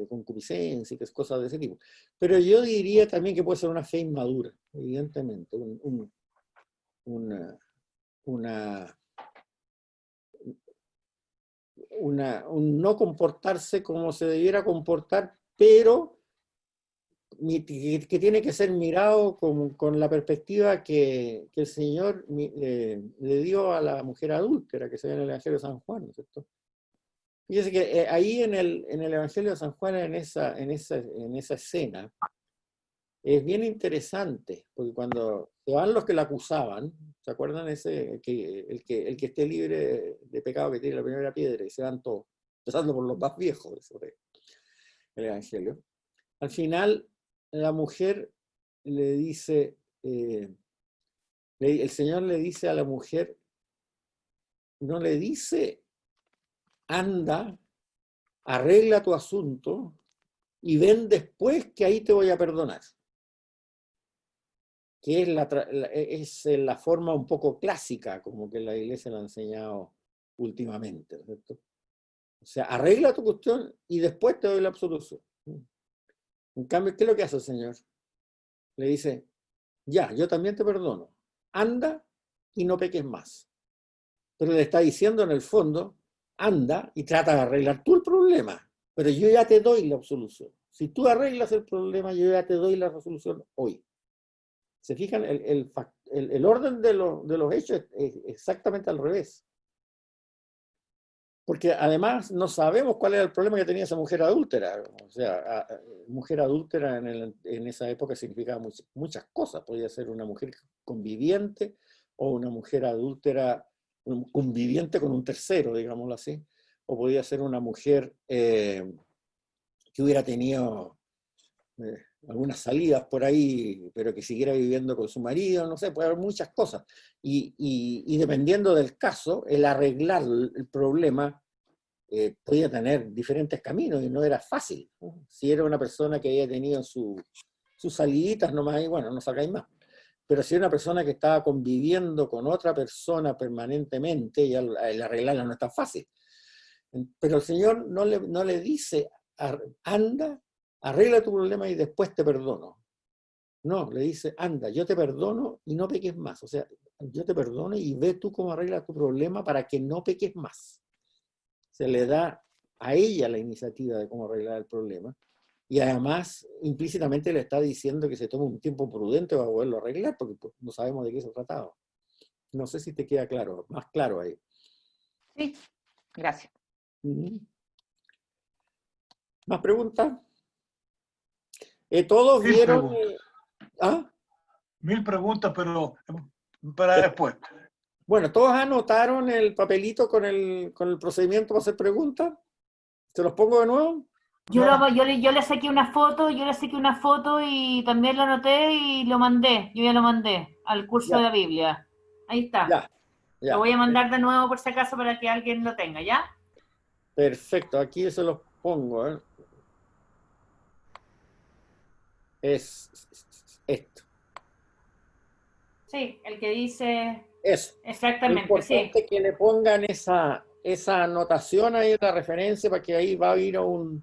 concupiscencia y qué cosas de ese tipo. Pero yo diría también que puede ser una fe inmadura, evidentemente, un no comportarse como se debiera comportar, pero que tiene que ser mirado con la perspectiva que el Señor le dio a la mujer adúltera, que se ve en el Evangelio de San Juan, ¿no es cierto? Fíjese que ahí en el Evangelio de San Juan, en esa escena, es bien interesante, porque cuando se van los que la acusaban, ¿se acuerdan el que esté libre de pecado que tiene la primera piedra? Y se van todos, empezando por los más viejos, eso de el Evangelio. Al final, la mujer le dice, el Señor le dice a la mujer, no le dice, anda, arregla tu asunto y ven después que ahí te voy a perdonar. Que es la forma un poco clásica, como que la Iglesia lo ha enseñado últimamente, ¿no es cierto? O sea, arregla tu cuestión y después te doy la absolución. En cambio, ¿qué es lo que hace el Señor? Le dice, ya, yo también te perdono, anda y no peques más. Pero le está diciendo en el fondo, anda y trata de arreglar tú el problema, pero yo ya te doy la absolución. Si tú arreglas el problema, yo ya te doy la resolución hoy. ¿Se fijan? El orden de los hechos es exactamente al revés. Porque además no sabemos cuál era el problema que tenía esa mujer adúltera. O sea, mujer adúltera en esa época significaba muchas cosas. Podía ser una mujer conviviente o una mujer adúltera conviviente con un tercero, digámoslo así. O podía ser una mujer que hubiera tenido algunas salidas por ahí, pero que siguiera viviendo con su marido, no sé, puede haber muchas cosas. Y dependiendo del caso, el arreglar el problema podía tener diferentes caminos y no era fácil, ¿no? Si era una persona que había tenido sus saliditas nomás, y bueno, no sacáis más. Pero si era una persona que estaba conviviendo con otra persona permanentemente, ya el arreglarla no es tan fácil. Pero el Señor no le dice, anda, arregla tu problema y después te perdono. No, le dice, anda, yo te perdono y no peques más. O sea, yo te perdono y ve tú cómo arreglas tu problema para que no peques más. Se le da a ella la iniciativa de cómo arreglar el problema. Y además, implícitamente le está diciendo que se tome un tiempo prudente para poderlo arreglar, porque pues, no sabemos de qué se trataba. No sé si te queda claro, más claro ahí. Sí, gracias. ¿Más preguntas? Todos Mil vieron... preguntas. ¿Ah? 1000 preguntas, pero para después. Bueno, ¿todos anotaron el papelito con el procedimiento para hacer preguntas? ¿Se los pongo de nuevo? Yo le saqué una foto, y también lo anoté y lo mandé. Yo ya lo mandé al curso Ya. de la Biblia. Ahí está. Ya, ya. Lo voy a mandar de nuevo por si acaso para que alguien lo tenga, ¿ya? Perfecto, aquí se los pongo, ¿eh? Es esto. Sí, el que dice Eso. Es exactamente, sí. importante que le pongan esa anotación ahí, la referencia, para que ahí va a ir a un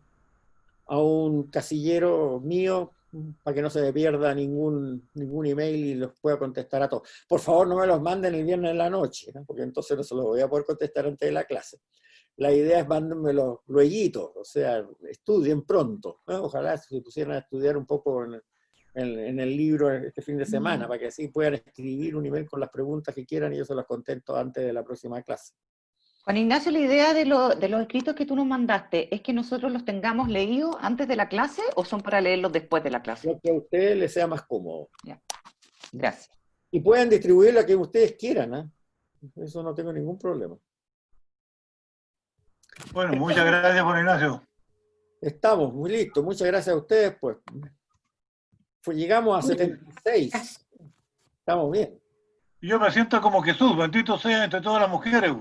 casillero mío, para que no se me pierda ningún email y los pueda contestar a todos. Por favor, no me los manden el viernes en la noche, ¿no? Porque entonces no se los voy a poder contestar antes de la clase. La idea es mándenmelo lueguito, o sea, estudien pronto, ¿no? Ojalá se pusieran a estudiar un poco en el libro este fin de semana, para que así puedan escribir un email con las preguntas que quieran y yo se las contesto antes de la próxima clase. Juan Ignacio, la idea de los escritos que tú nos mandaste, ¿es que nosotros los tengamos leídos antes de la clase o son para leerlos después de la clase? Lo que a ustedes les sea más cómodo. Ya. Gracias. Y pueden distribuir la que ustedes quieran, ¿eh? Eso no tengo ningún problema. Bueno, muchas gracias, Juan Ignacio. Estamos muy listos. Muchas gracias a ustedes, pues. Llegamos a 76. Estamos bien. Yo me siento como Jesús, bendito sea entre todas las mujeres.